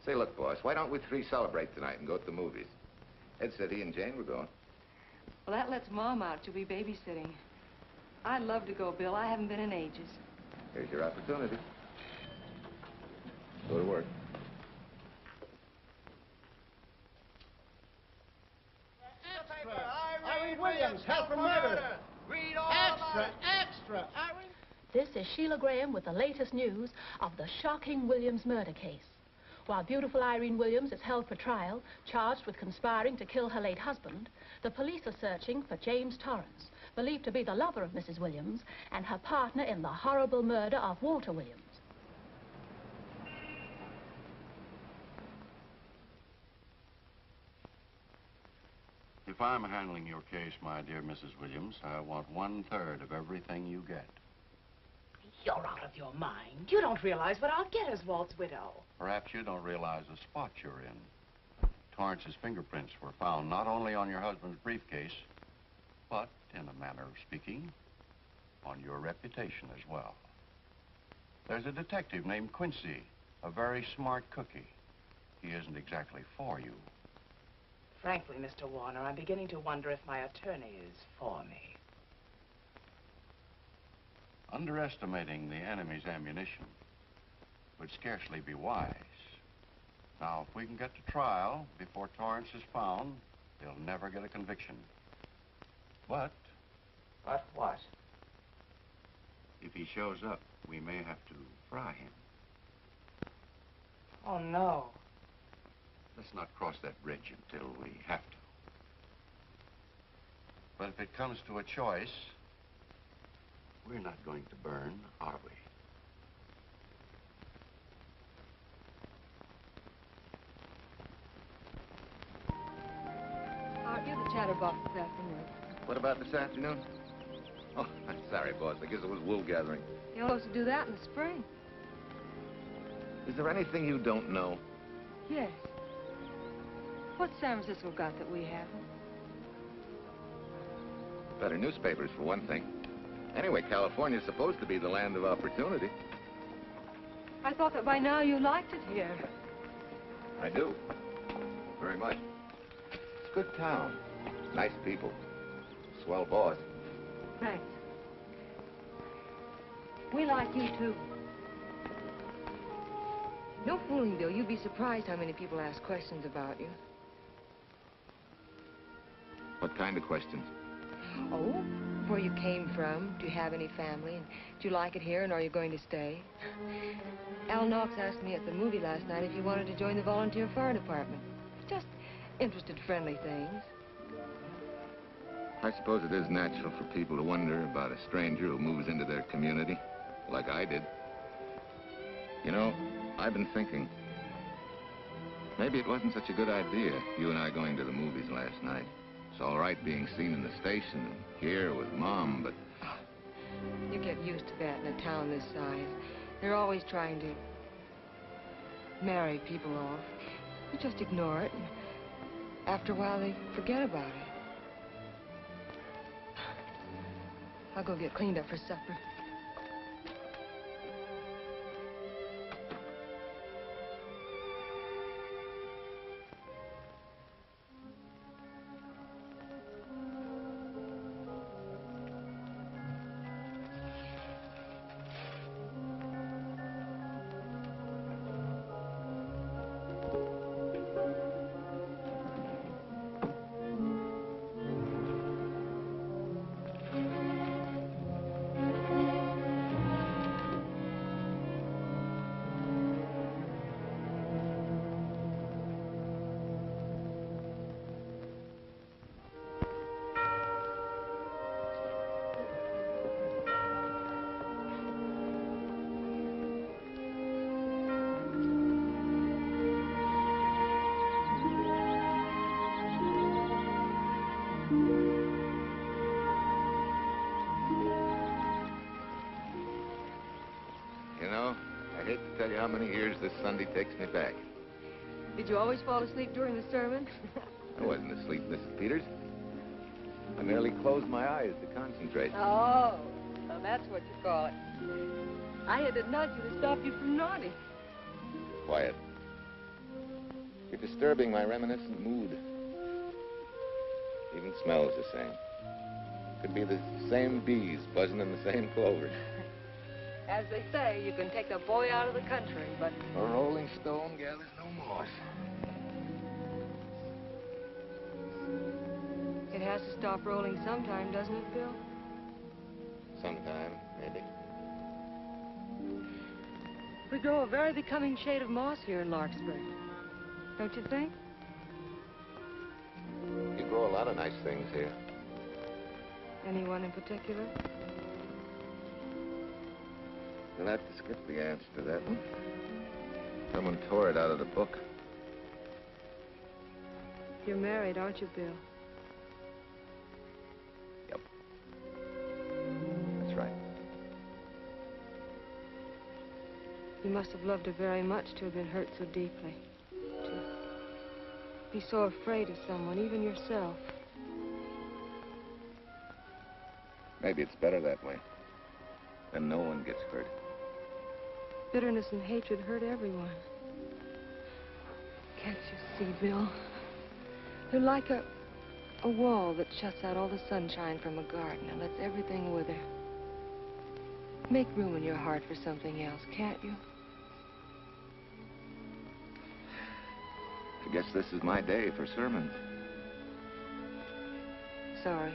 Say, look, boss, why don't we three celebrate tonight and go to the movies? Ed said he and Jane were going. Well, that lets Mom out. She'll be babysitting. I'd love to go, Bill. I haven't been in ages. Here's your opportunity. Go to work. Irene Williams, held for murder. Extra. Irene. This is Sheila Graham with the latest news of the shocking Williams murder case. While beautiful Irene Williams is held for trial, charged with conspiring to kill her late husband, the police are searching for James Torrance, believed to be the lover of Mrs. Williams and her partner in the horrible murder of Walter Williams. If I'm handling your case, my dear Mrs. Williams, I want 1/3 of everything you get. You're out of your mind. You don't realize what I'll get as Walt's widow. Perhaps you don't realize the spot you're in. Torrance's fingerprints were found not only on your husband's briefcase, but, in a manner of speaking, on your reputation as well. There's a detective named Quincy, a very smart cookie. He isn't exactly for you. Frankly, Mr. Warner, I'm beginning to wonder if my attorney is for me. Underestimating the enemy's ammunition would scarcely be wise. Now, if we can get to trial before Torrance is found, they'll never get a conviction. But... But what? If he shows up, we may have to fry him. Oh, no. Let's not cross that bridge until we have to. But if it comes to a choice, we're not going to burn, are we? Art, you're the chatterbox this afternoon. What about this afternoon? Oh, I'm sorry, boss. I guess it was wool gathering. You're supposed to do that in the spring. Is there anything you don't know? Yes. What's San Francisco got that we haven't? Better newspapers, for one thing. Anyway, California's supposed to be the land of opportunity. I thought that by now you liked it here. I do. Very much. It's a good town. Nice people. Swell boss. Thanks. We like you, too. No fooling, Bill. You'd be surprised how many people ask questions about you. What kind of questions? Oh, where you came from, do you have any family, and do you like it here, and are you going to stay? Al Knox asked me at the movie last night if you wanted to join the volunteer fire department. Just interested, friendly things. I suppose it is natural for people to wonder about a stranger who moves into their community, like I did. You know, I've been thinking, maybe it wasn't such a good idea, you and I going to the movies last night. It's all right being seen in the station and here with Mom, but... You get used to that in a town this size. They're always trying to marry people off. You just ignore it, and after a while they forget about it. I'll go get cleaned up for supper. I hate to tell you how many years this Sunday takes me back. Did you always fall asleep during the sermon? I wasn't asleep, Mrs. Peters. I merely closed my eyes to concentrate. Oh, so that's what you call it. I had to nudge you to stop you from nodding. Quiet. You're disturbing my reminiscent mood. Even smell's the same. Could be the same bees buzzing in the same clover. As they say, you can take a boy out of the country, but... A rolling stone gathers no moss. It has to stop rolling sometime, doesn't it, Bill? Sometime, maybe. We grow a very becoming shade of moss here in Larkspur. Don't you think? You grow a lot of nice things here. Anyone in particular? You'll have to skip the answer to that one. Someone tore it out of the book. You're married, aren't you, Bill? Yep. That's right. You must have loved her very much to have been hurt so deeply. To be so afraid of someone, even yourself. Maybe it's better that way. Then no one gets hurt. Bitterness and hatred hurt everyone. Can't you see, Bill? They're like a wall that shuts out all the sunshine from a garden and lets everything wither. Make room in your heart for something else, can't you? I guess this is my day for sermons. Sorry.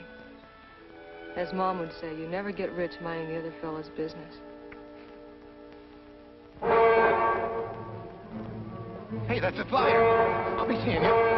As Mom would say, you never get rich minding the other fellow's business. Hey, that's a flyer. I'll be seeing you.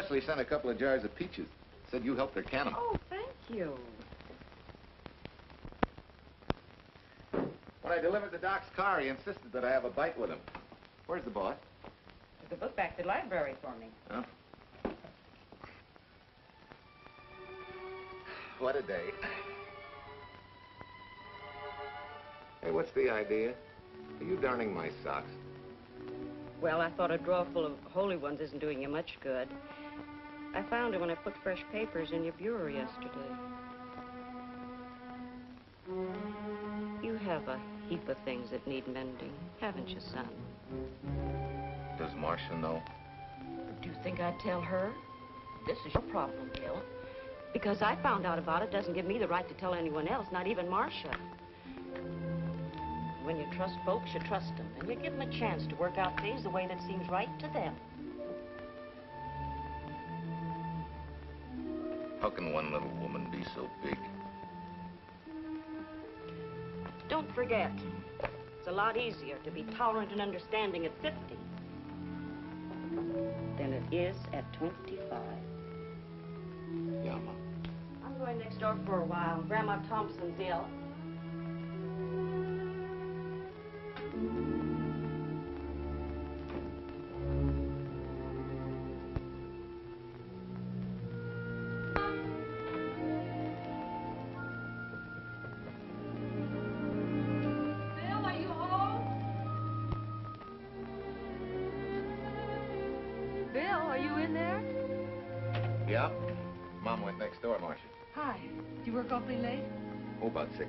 Leslie sent a couple of jars of peaches. Said you helped her can them. Oh, thank you. When I delivered the doc's car, he insisted that I have a bite with him. Where's the boss? Took the book back to the library for me. Huh? What a day. Hey, what's the idea? Are you darning my socks? Well, I thought a drawer full of holy ones isn't doing you much good. I found it when I put fresh papers in your bureau yesterday. You have a heap of things that need mending, haven't you, son? Does Marcia know? Do you think I'd tell her? This is your problem, Bill. Because I found out about it doesn't give me the right to tell anyone else, not even Marcia. When you trust folks, you trust them, and you give them a chance to work out things the way that seems right to them. How can one little woman be so big? Don't forget, it's a lot easier to be tolerant and understanding at 50 than it is at 25. Yeah, Mom. I'm going next door for a while. Grandma Thompson's ill. Yeah? Mom went next door, Marcia. Hi. Do you work awfully late? Oh, about 6.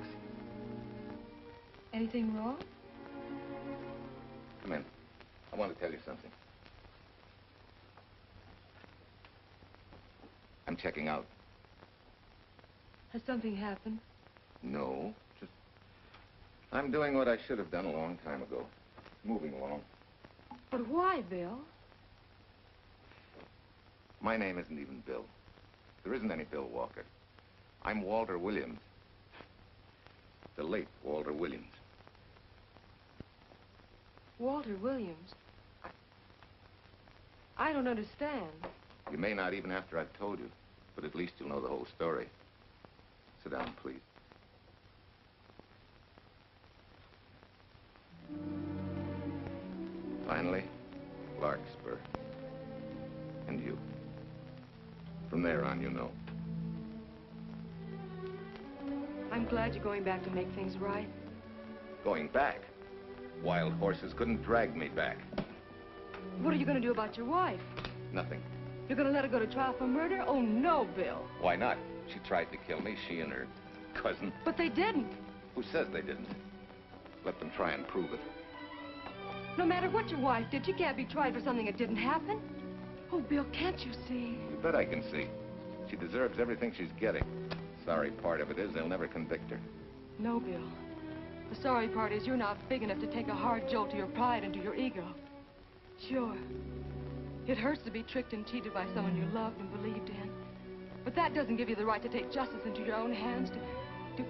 Anything wrong? Come in. I want to tell you something. I'm checking out. Has something happened? No, just... I'm doing what I should have done a long time ago. Moving along. But why, Bill? My name isn't even Bill. There isn't any Bill Walker. I'm Walter Williams. The late Walter Williams. Walter Williams? I don't understand. You may not even after I've told you, but at least you'll know the whole story. Sit down, please. Finally, Larkspur. And you. From there on, you know. I'm glad you're going back to make things right. Going back? Wild horses couldn't drag me back. What are you going to do about your wife? Nothing. You're going to let her go to trial for murder? Oh, no, Bill. Why not? She tried to kill me, she and her cousin. But they didn't. Who says they didn't? Let them try and prove it. No matter what your wife did, she can't be tried for something that didn't happen. Oh, Bill, can't you see? You bet I can see. She deserves everything she's getting. Sorry part of it is they'll never convict her. No, Bill. The sorry part is you're not big enough to take a hard jolt to your pride and to your ego. Sure. It hurts to be tricked and cheated by someone you loved and believed in. But that doesn't give you the right to take justice into your own hands, to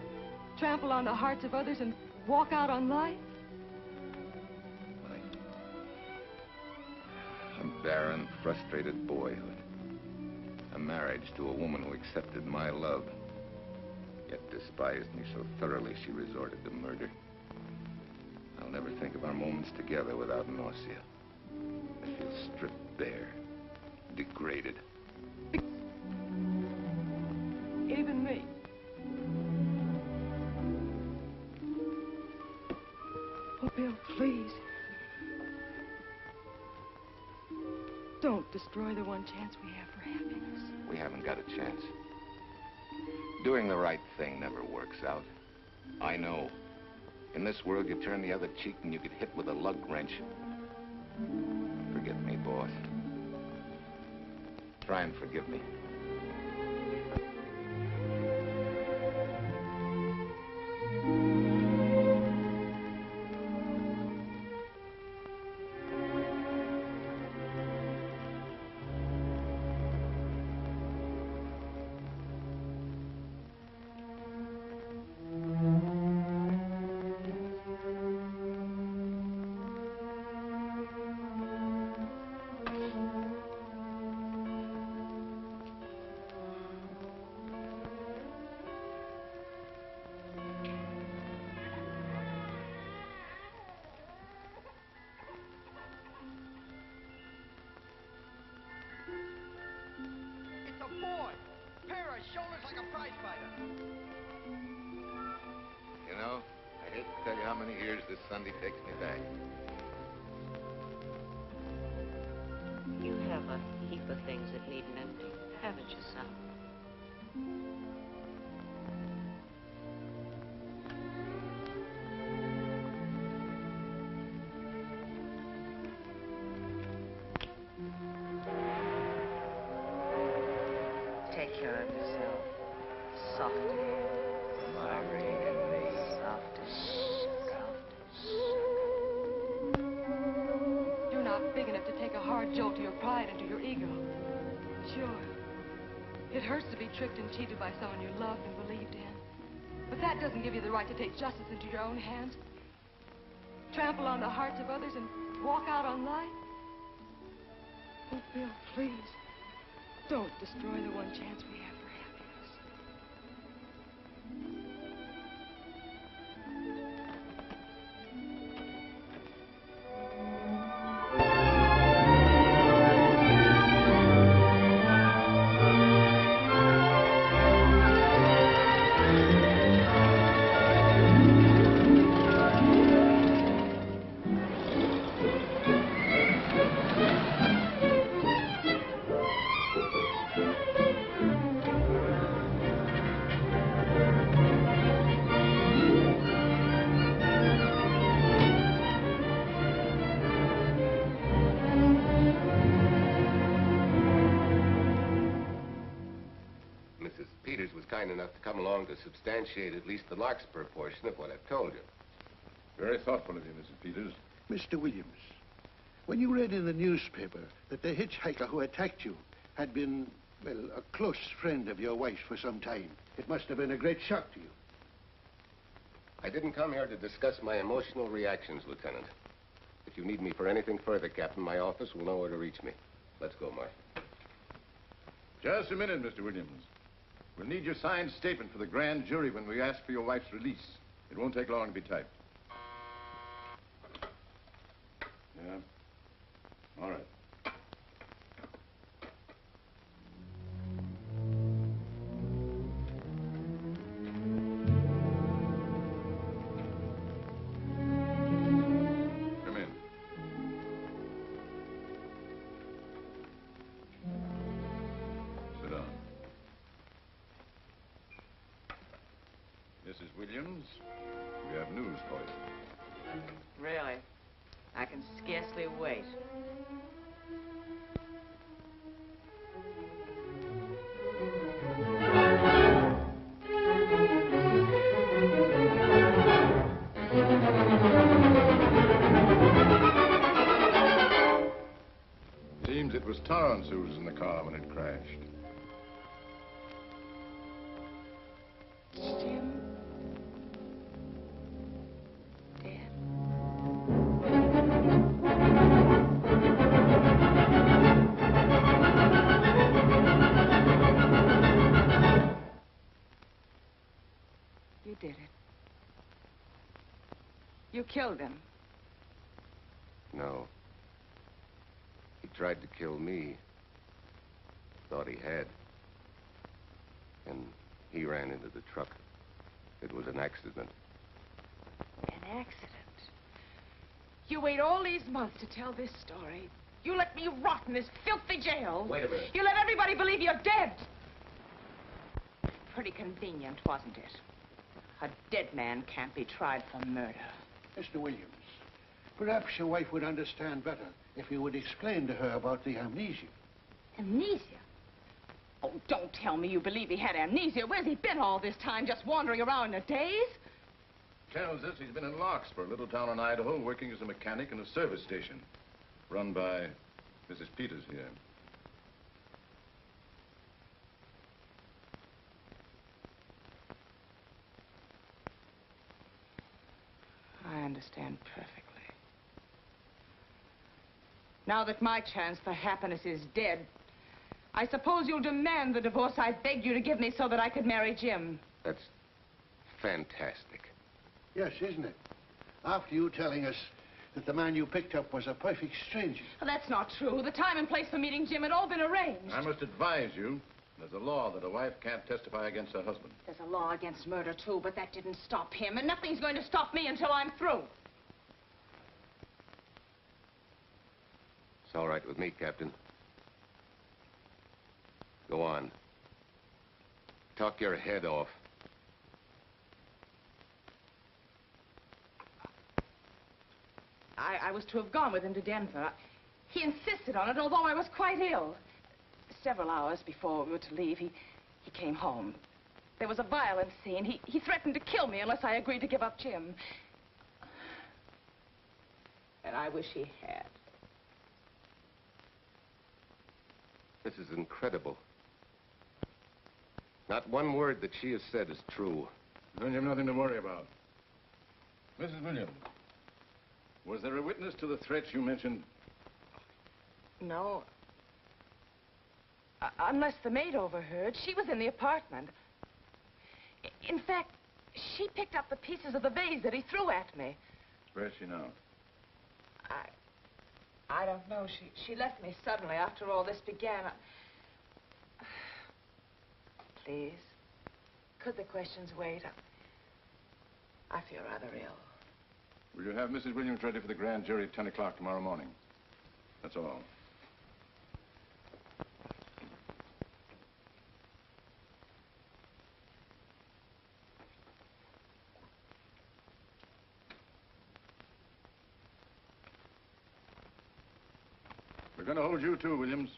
trample on the hearts of others and walk out on life. A barren, frustrated boyhood. A marriage to a woman who accepted my love, yet despised me so thoroughly she resorted to murder. I'll never think of our moments together without nausea. I feel stripped bare, degraded. Even me. Oh, Bill, please. Don't destroy the one chance we have for happiness. We haven't got a chance. Doing the right thing never works out. I know. In this world, you turn the other cheek and you get hit with a lug wrench. Forget me, boss. Try and forgive me. shoulders like a prize fighter. You know, I hate to tell you how many years this Sunday takes me back. You have a heap of things that need mending, haven't you, son? Take care of yourself. Softly. You're not big enough to take a hard jolt to your pride and to your ego. Sure. It hurts to be tricked and cheated by someone you loved and believed in. But that doesn't give you the right to take justice into your own hands. Trample on the hearts of others and walk out on life. Oh, Bill, please. Don't destroy the one chance we have for happiness. Kind enough to come along to substantiate at least the Larkspur portion of what I've told you. Very thoughtful of you, Mrs. Peters. Mr. Williams, when you read in the newspaper that the hitchhiker who attacked you had been, well, a close friend of your wife's for some time, it must have been a great shock to you. I didn't come here to discuss my emotional reactions, Lieutenant. If you need me for anything further, Captain, my office will know where to reach me. Let's go, Martha. Just a minute, Mr. Williams. We'll need your signed statement for the grand jury when we ask for your wife's release. It won't take long to be typed. Yeah. All right. Come in. Sit down. Mrs. Williams, we have news for you. Really? I can scarcely wait. Seems it was Torrance who was in the car when it crashed. Jim? You did it. You killed him. No. He tried to kill me. Thought he had. And he ran into the truck. It was an accident. An accident? You wait all these months to tell this story. You let me rot in this filthy jail. Wait a minute. You let everybody believe you're dead. Pretty convenient, wasn't it? A dead man can't be tried for murder. Mr. Williams, perhaps your wife would understand better if you would explain to her about the amnesia. Amnesia? Oh, don't tell me you believe he had amnesia. Where's he been all this time, just wandering around in a daze? Tells us he's been in Larkspur, a little town in Idaho, working as a mechanic in a service station. Run by Mrs. Peters here. I understand perfectly. Now that my chance for happiness is dead, I suppose you'll demand the divorce I begged you to give me so that I could marry Jim. That's fantastic. Yes, isn't it? After you telling us that the man you picked up was a perfect stranger. Well, that's not true. The time and place for meeting Jim had all been arranged. I must advise you There's a law that a wife can't testify against her husband. There's a law against murder, too, but that didn't stop him, and nothing's going to stop me until I'm through. It's all right with me, Captain. Go on. Talk your head off. I was to have gone with him to Denver. He insisted on it, although I was quite ill. Several hours before we were to leave, he came home. There was a violent scene. He threatened to kill me unless I agreed to give up Jim. And I wish he had. This is incredible. Not one word that she has said is true. Then you've nothing to worry about. Mrs. Williams, was there a witness to the threats you mentioned? No. Unless the maid overheard. She was in the apartment. In fact, she picked up the pieces of the vase that he threw at me. Where's she now? I don't know. She left me suddenly after all this began. Please, could the questions wait? I feel rather ill. Will you have Mrs. Williams ready for the grand jury at 10 o'clock tomorrow morning? That's all. We're going to hold you too, Williams.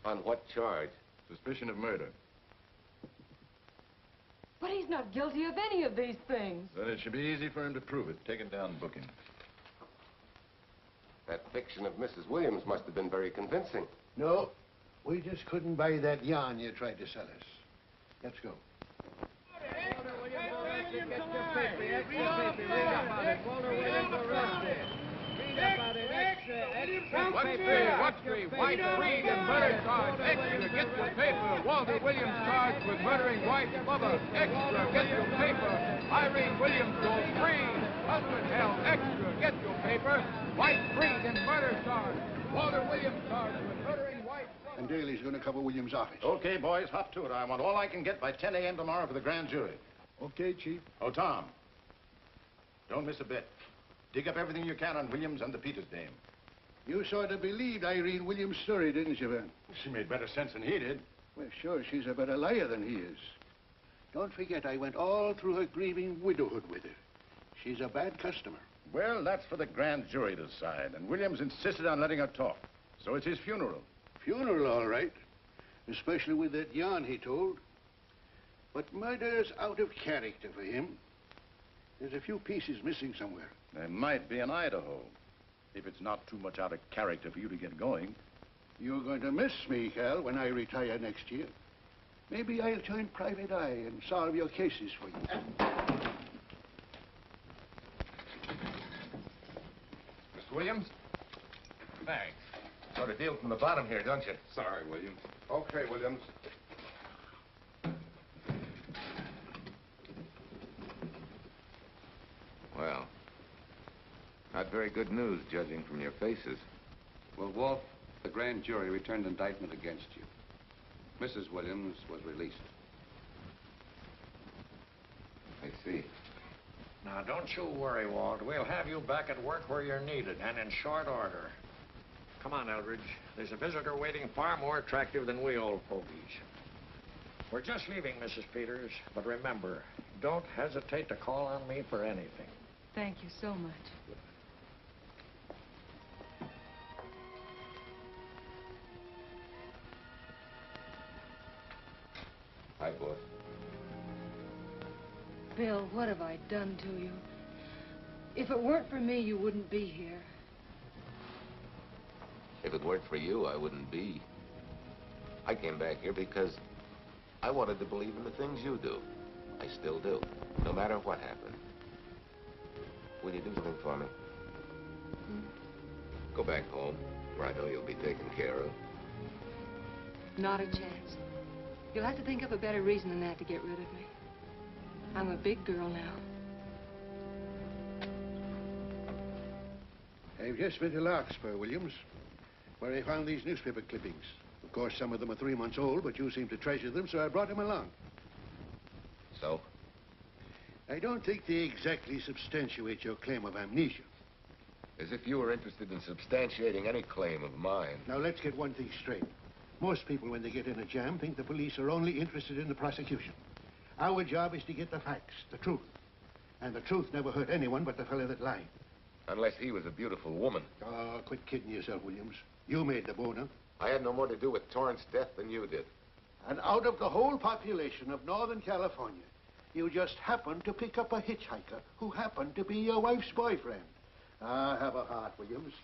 On what charge? Suspicion of murder. But he's not guilty of any of these things. Then it should be easy for him to prove it. Take it down and book him. That fiction of Mrs. Williams must have been very convincing. No, we just couldn't buy that yarn you tried to sell us. Let's go. What three? White freed and murder charge. Extra, get your paper. Walter Williams charged with murdering wife Bubba. Extra, get your paper. Irene Williams goes free. Husband held. Extra, get your paper. White freed and murder charge. Walter Williams charged with murdering wife Bubba. And Daly's going to cover Williams' office. Okay, boys, hop to it. I want all I can get by 10 a.m. tomorrow for the grand jury. Okay, Chief. Oh, Tom, don't miss a bit. Dig up everything you can on Williams and the Peters dame. You sort of believed Irene Williams' story, didn't you, Van? She made better sense than he did. Well, sure, she's a better liar than he is. Don't forget, I went all through her grieving widowhood with her. She's a bad customer. Well, that's for the grand jury to decide, and Williams insisted on letting her talk. So it's his funeral. Funeral, all right. Especially with that yarn he told. But murder's out of character for him. There's a few pieces missing somewhere. There might be in Idaho, if it's not too much out of character for you to get going. You're going to miss me, Cal, when I retire next year. Maybe I'll join Private Eye and solve your cases for you. Mr. Williams? Thanks. Sort of deal from the bottom here, don't you? Sorry, Williams. Okay, Williams. Well, not very good news, judging from your faces. Well, Walt, the grand jury returned indictment against you. Mrs. Williams was released. I see. Now, don't you worry, Walt. We'll have you back at work where you're needed, and in short order. Come on, Eldridge. There's a visitor waiting far more attractive than we old fogies. We're just leaving, Mrs. Peters, but remember, don't hesitate to call on me for anything. Thank you so much. Hi, boss. Bill, what have I done to you? If it weren't for me, you wouldn't be here. If it weren't for you, I wouldn't be. I came back here because I wanted to believe in the things you do. I still do, no matter what happened. Will you do something for me? Go back home, where I know you'll be taken care of. Not a chance. You'll have to think up a better reason than that to get rid of me. I'm a big girl now. I've just been to Larkspur, Williams, where I found these newspaper clippings. Of course, some of them are 3 months old, but you seem to treasure them, so I brought them along. So? I don't think they exactly substantiate your claim of amnesia. As if you were interested in substantiating any claim of mine. Now, let's get one thing straight. Most people, when they get in a jam, think the police are only interested in the prosecution. Our job is to get the facts, the truth. And the truth never hurt anyone but the fellow that lied. Unless he was a beautiful woman. Oh, quit kidding yourself, Williams. You made the boner. I had no more to do with Torrance's death than you did. And out of the whole population of Northern California, you just happened to pick up a hitchhiker who happened to be your wife's boyfriend. Ah, have a heart, Williams.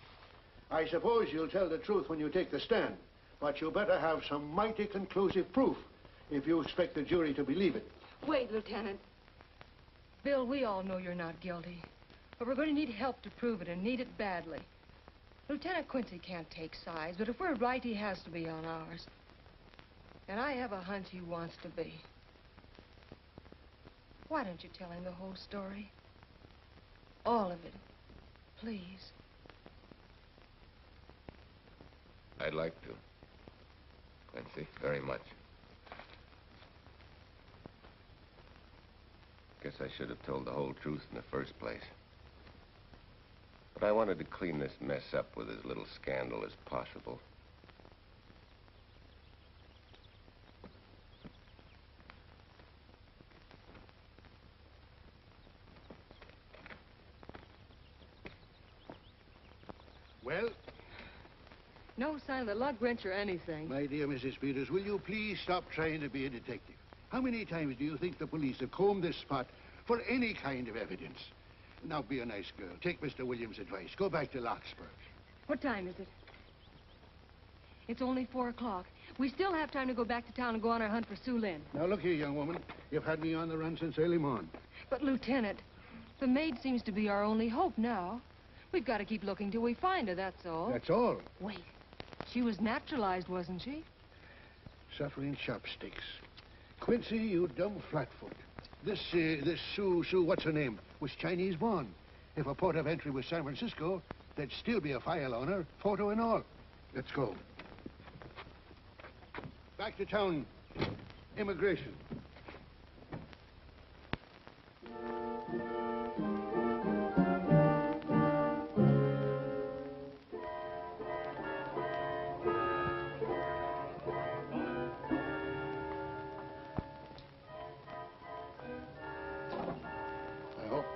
I suppose you'll tell the truth when you take the stand, but you better have some mighty conclusive proof if you expect the jury to believe it. Wait, Lieutenant. Bill, we all know you're not guilty, but we're going to need help to prove it and need it badly. Lieutenant Quincy can't take sides, but if we're right, he has to be on ours. And I have a hunch he wants to be. Why don't you tell him the whole story? All of it. Please. I'd like to. Quincy, very much. Guess I should have told the whole truth in the first place. But I wanted to clean this mess up with as little scandal as possible. Well? No sign of the lug wrench or anything. My dear Mrs. Peters, will you please stop trying to be a detective? How many times do you think the police have combed this spot for any kind of evidence? Now, be a nice girl. Take Mr. Williams' advice. Go back to Larkspur. What time is it? It's only 4 o'clock. We still have time to go back to town and go on our hunt for Sue Lynn. Now, look here, young woman. You've had me on the run since early morn. But, Lieutenant, the maid seems to be our only hope now. We've got to keep looking till we find her, that's all. That's all? Wait. She was naturalized, wasn't she? Suffering chopsticks. Quincy, you dumb flatfoot. This Sue, what's her name, was Chinese born. If a port of entry was San Francisco, there'd still be a file on her, photo and all. Let's go. Back to town. Immigration.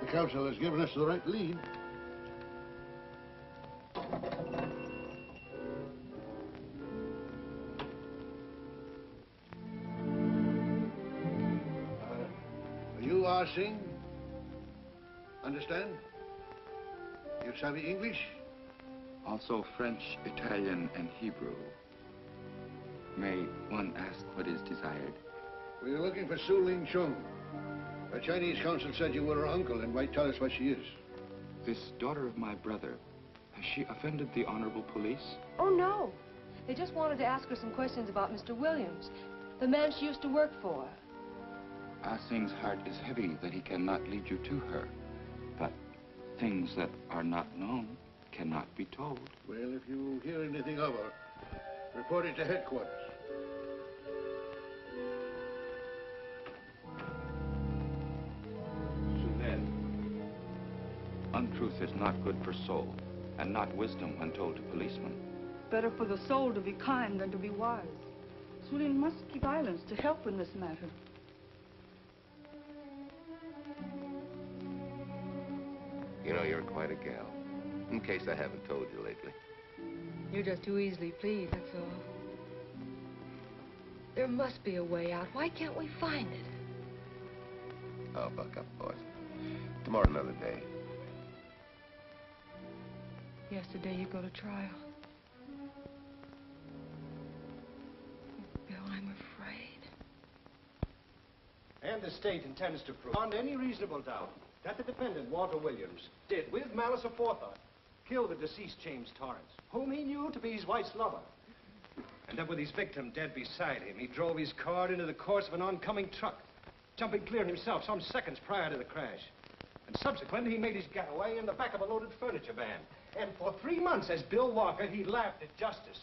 The council has given us the right lead. You are Singh? Understand? You savvy English? Also French, Italian, and Hebrew. May one ask what is desired? We're looking for Su Ling Chung. The Chinese consul said you were her uncle and might tell us what she is. This daughter of my brother, has she offended the honorable police? Oh, no. They just wanted to ask her some questions about Mr. Williams, the man she used to work for. Ah Sing's heart is heavy that he cannot lead you to her. But things that are not known cannot be told. Well, if you hear anything of her, report it to headquarters. Untruth is not good for soul, and not wisdom when told to policemen. Better for the soul to be kind than to be wise. Su Lin must keep silence to help in this matter. You know, you're quite a gal. In case I haven't told you lately. You're just too easily pleased, that's all. There must be a way out. Why can't we find it? Oh, buck up, boys. Tomorrow, another day. Yesterday you go to trial. Bill, I'm afraid. And the state intends to prove, beyond any reasonable doubt, that the defendant, Walter Williams, did, with malice aforethought, kill the deceased James Torrance, whom he knew to be his wife's lover. And that with his victim dead beside him, he drove his car into the course of an oncoming truck, jumping clear himself some seconds prior to the crash. And subsequently, he made his getaway in the back of a loaded furniture van. And for 3 months, as Bill Walker, he laughed at justice.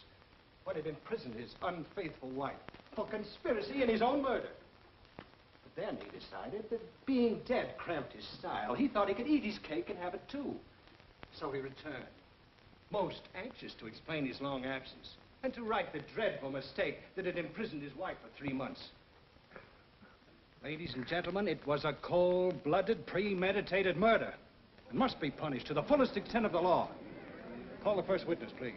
but had imprisoned his unfaithful wife for conspiracy in his own murder. But then he decided that being dead cramped his style. He thought he could eat his cake and have it too. So he returned, most anxious to explain his long absence and to right the dreadful mistake that had imprisoned his wife for 3 months. Ladies and gentlemen, it was a cold-blooded, premeditated murder and must be punished to the fullest extent of the law. Call the first witness, please.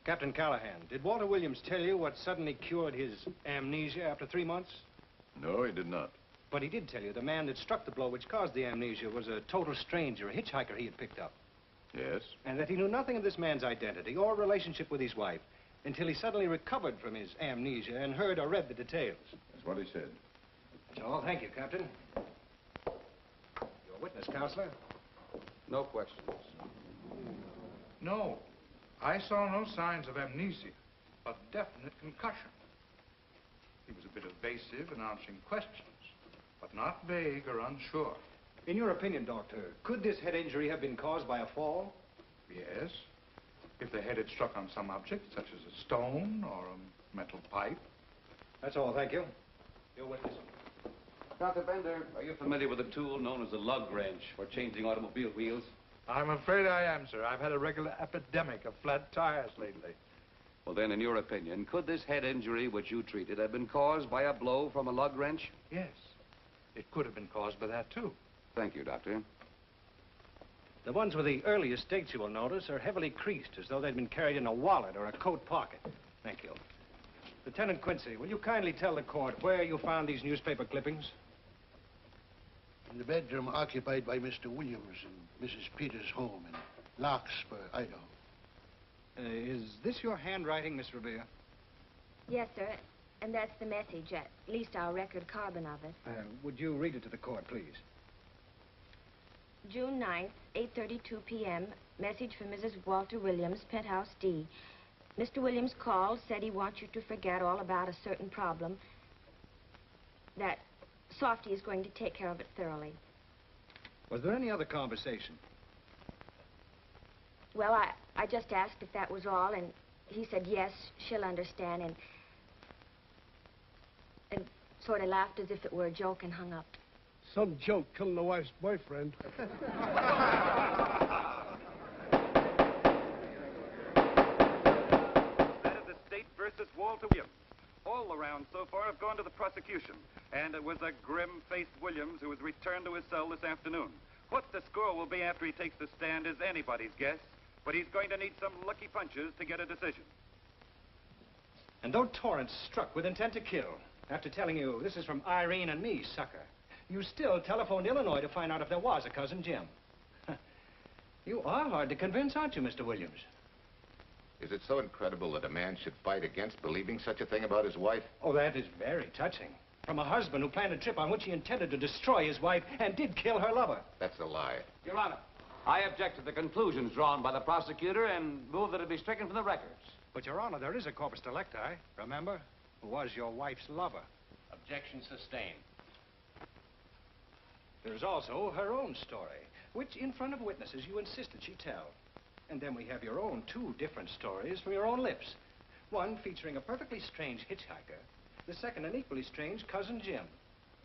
Captain Callahan, did Walter Williams tell you what suddenly cured his amnesia after 3 months? No, he did not. But he did tell you the man that struck the blow which caused the amnesia was a total stranger, a hitchhiker he had picked up. Yes? And that he knew nothing of this man's identity or relationship with his wife until he suddenly recovered from his amnesia and heard or read the details. That's what he said. That's all. Thank you, Captain. Your witness, Counselor. No questions. No. I saw no signs of amnesia, a definite concussion. He was a bit evasive in answering questions, but not vague or unsure. In your opinion, Doctor, could this head injury have been caused by a fall? Yes. If the head had struck on some object, such as a stone or a metal pipe. That's all, thank you. Your witness. Dr. Bender, are you familiar with a tool known as a lug wrench for changing automobile wheels? I'm afraid I am, sir. I've had a regular epidemic of flat tires lately. Well, then, in your opinion, could this head injury which you treated have been caused by a blow from a lug wrench? Yes. It could have been caused by that, too. Thank you, Doctor. The ones with the earliest dates, you will notice, are heavily creased, as though they'd been carried in a wallet or a coat pocket. Thank you. Lieutenant Quincy, will you kindly tell the court where you found these newspaper clippings? In the bedroom occupied by Mr. Williams in Mrs. Peters' home in Larkspur, Idaho. Is this your handwriting, Miss Revere? Yes, sir. And that's the message, at least our record carbon of it. Would you read it to the court, please? June 9th, 8:32 p.m. Message from Mrs. Walter Williams, Penthouse D. Mr. Williams called, said he wants you to forget all about a certain problem. That Softy is going to take care of it thoroughly. Was there any other conversation? Well, I just asked if that was all, and he said yes, she'll understand, and sort of laughed as if it were a joke and hung up. Some joke killing the wife's boyfriend. That is the state versus Walter Williams. All the rounds so far have gone to the prosecution, and it was a grim-faced Williams who was returned to his cell this afternoon. What the score will be after he takes the stand is anybody's guess, but he's going to need some lucky punches to get a decision. And though Torrance struck with intent to kill, after telling you this is from Irene and me, sucker, you still telephoned Illinois to find out if there was a Cousin Jim. You are hard to convince, aren't you, Mr. Williams? Is it so incredible that a man should fight against believing such a thing about his wife? Oh, that is very touching. From a husband who planned a trip on which he intended to destroy his wife and did kill her lover. That's a lie. Your Honor, I object to the conclusions drawn by the prosecutor and move that it be stricken from the records. But, Your Honor, there is a corpus delicti, remember? Who was your wife's lover. Objection sustained. There's also her own story, which in front of witnesses you insisted she tell. And then we have your own two different stories from your own lips. One featuring a perfectly strange hitchhiker, the second an equally strange Cousin Jim,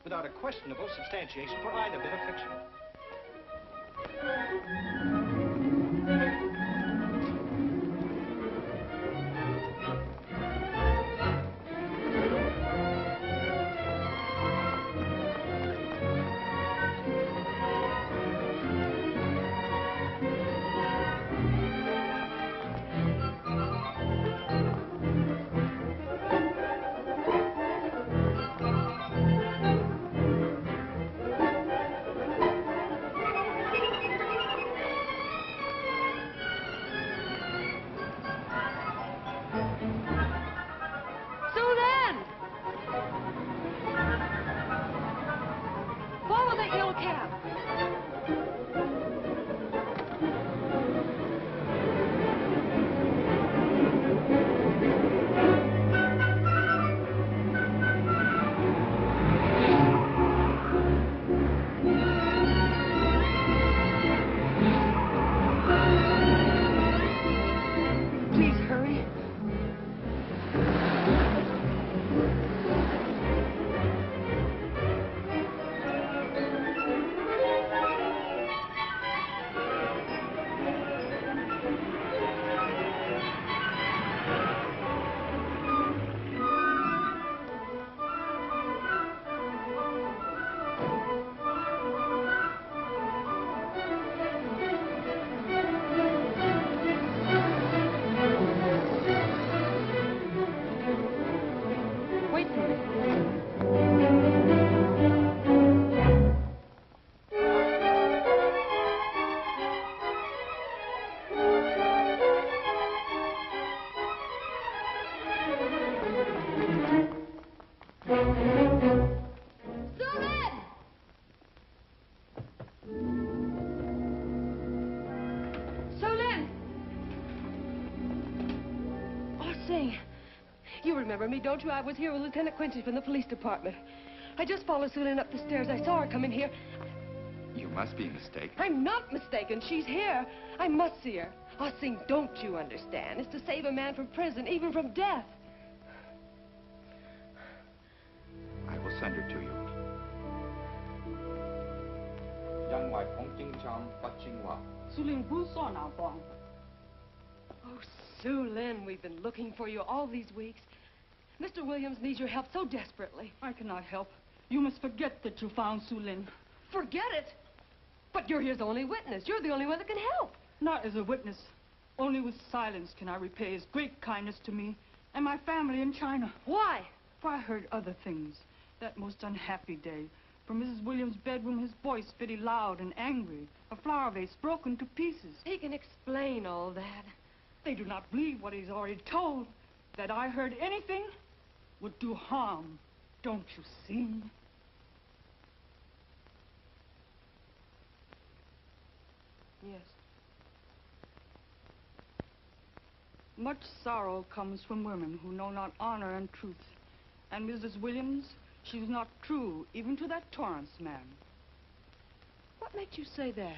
without a questionable substantiation for either bit of fiction. remember me, don't you? I was here with Lieutenant Quincy from the police department. I just followed Sue Lynn up the stairs. I saw her come in here. You must be mistaken. I'm not mistaken. She's here. I must see her. Ah, Sing, don't you understand? It's to save a man from prison, even from death. I will send her to you. Oh, Sue Lynn, we've been looking for you all these weeks. Mr. Williams needs your help so desperately. I cannot help. You must forget that you found Sue Lynn. Forget it? But you're his only witness. You're the only one that can help. Not as a witness. Only with silence can I repay his great kindness to me and my family in China. Why? For I heard other things. That most unhappy day. From Mrs. Williams' bedroom, his voice very loud and angry. A flower vase broken to pieces. He can explain all that. They do not believe what he's already told. That I heard anything would do harm. Don't you see? Yes. Much sorrow comes from women who know not honor and truth. And Mrs. Williams, she was not true even to that Torrance man. What made you say that?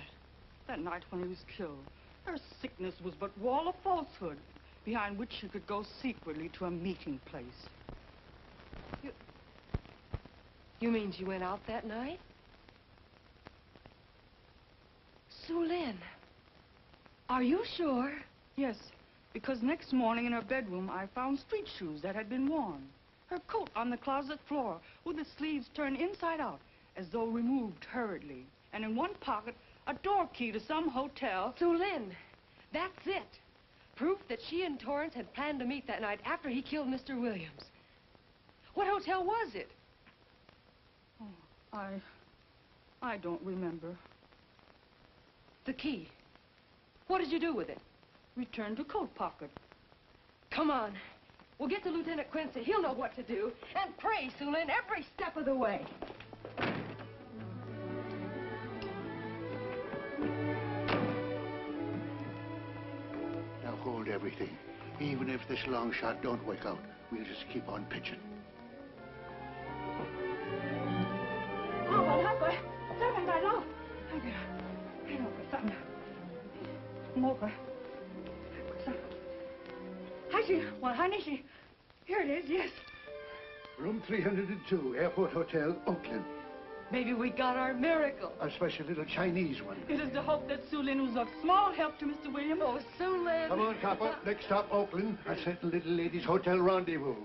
That night when he was killed, her sickness was but wall of falsehood, behind which she could go secretly to a meeting place. You mean she went out that night? Sue Lynn, are you sure? Yes, because next morning in her bedroom I found street shoes that had been worn. Her coat on the closet floor with the sleeves turned inside out as though removed hurriedly. And in one pocket, a door key to some hotel. Sue Lynn, that's it. Proof that she and Torrance had planned to meet that night after he killed Mr. Williams. What hotel was it? Oh, I don't remember. The key. What did you do with it? Returned to coat pocket. Come on. We'll get to Lieutenant Quincy. He'll know what to do. And pray, Sue Lynn, every step of the way. Now hold everything. Even if this long shot don't work out, we'll just keep on pitching. Here it is, yes. Room 302, Airport Hotel, Oakland. Maybe we got our miracle. A special little Chinese one. It is to hope that Sue Lynn was of small help to Mr. Williams. Oh, Sue Lynn. Come on, Copper. Next stop, Oakland. I set the little lady's hotel rendezvous.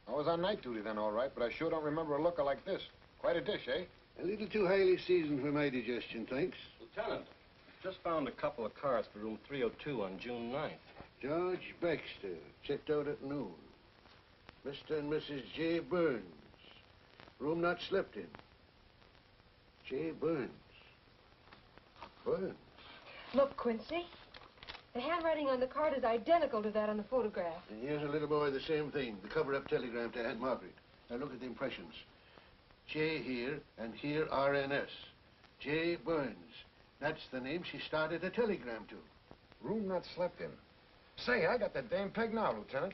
I was on night duty then, all right, but I sure don't remember a looker like this. Quite a dish, eh? A little too highly seasoned for my digestion, thanks. Lieutenant, just found a couple of cars for room 302 on June 9th. George Baxter, checked out at noon. Mr. and Mrs. J. Burns. Room not slept in. J. Burns. Burns. Look, Quincy. The handwriting on the card is identical to that on the photograph. And here's a little boy, the same thing. The cover-up telegram to Aunt Margaret. Now look at the impressions. J here, and here RNS. J. Burns. That's the name she started a telegram to. Room not slept in. Say, I got that dame pegged now, Lieutenant.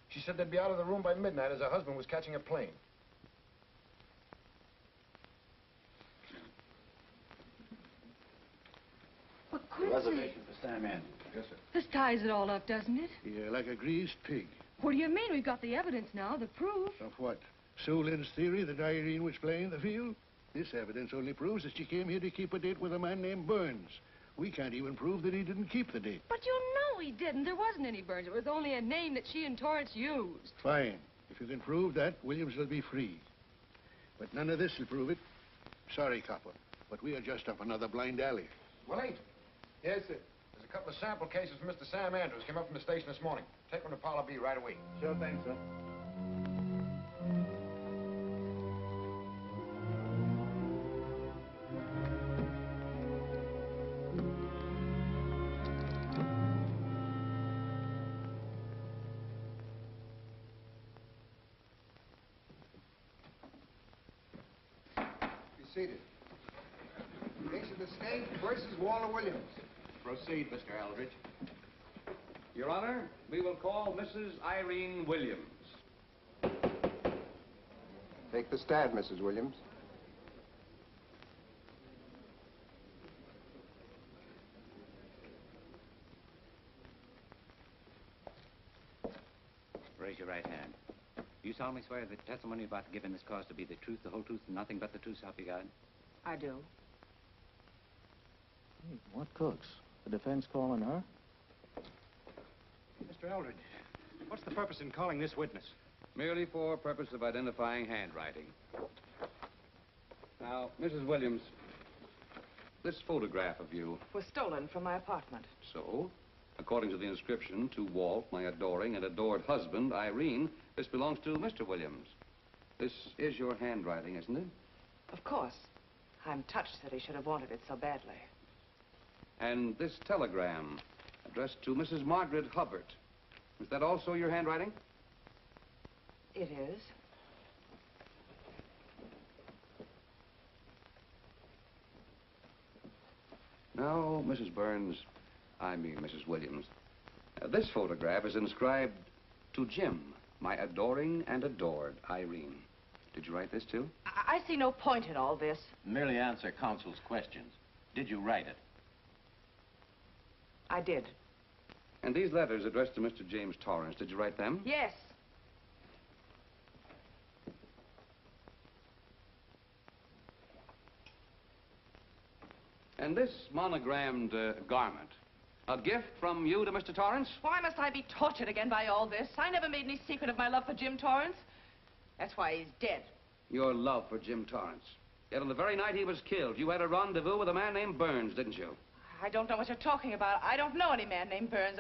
She said they'd be out of the room by midnight as her husband was catching a plane. But Quincy... Reservation for Sam Andrews. Yes, sir. This ties it all up, doesn't it? Yeah, like a greased pig. What do you mean? We've got the evidence now, the proof. Of what? Sue Lynn's theory that Irene was playing the field? This evidence only proves that she came here to keep a date with a man named Burns. We can't even prove that he didn't keep the date. But you know he didn't. There wasn't any Burns. It was only a name that she and Torrance used. Fine. If you can prove that, Williams will be free. But none of this will prove it. Sorry, Copper, but we are just up another blind alley. Wait. Yes, sir. There's a couple of sample cases from Mr. Sam Andrews. Came up from the station this morning. Take them to Parlor B right away. Sure thing, sir. Seated. Case of the state versus Walter Williams. Proceed, Mr. Aldridge. Your Honor, we will call Mrs. Irene Williams. Take the stand, Mrs. Williams. Raise your right hand. Do you solemnly swear that the testimony about to give in this cause to be the truth, the whole truth, and nothing but the truth, so help you God? I do. Hey, what cooks? The defense calling her? Mr. Eldridge, what's the purpose in calling this witness? Merely for purpose of identifying handwriting. Now, Mrs. Williams, this photograph of you... Was stolen from my apartment. So, according to the inscription, to Walt, my adoring and adored husband, Irene, this belongs to Mr. Williams. This is your handwriting, isn't it? Of course. I'm touched that he should have wanted it so badly. And this telegram, addressed to Mrs. Margaret Hubbard, is that also your handwriting? It is. Now, Mrs. Burns, I mean Mrs. Williams, this photograph is inscribed to Jim, my adoring and adored Irene. Did you write this, too? I see no point in all this. Merely answer counsel's questions. Did you write it? I did. And these letters addressed to Mr. James Torrance, did you write them? Yes. And this monogrammed garment, a gift from you to Mr. Torrance? Why must I be tortured again by all this? I never made any secret of my love for Jim Torrance. That's why he's dead. Your love for Jim Torrance. Yet on the very night he was killed, you had a rendezvous with a man named Burns, didn't you? I don't know what you're talking about. I don't know any man named Burns.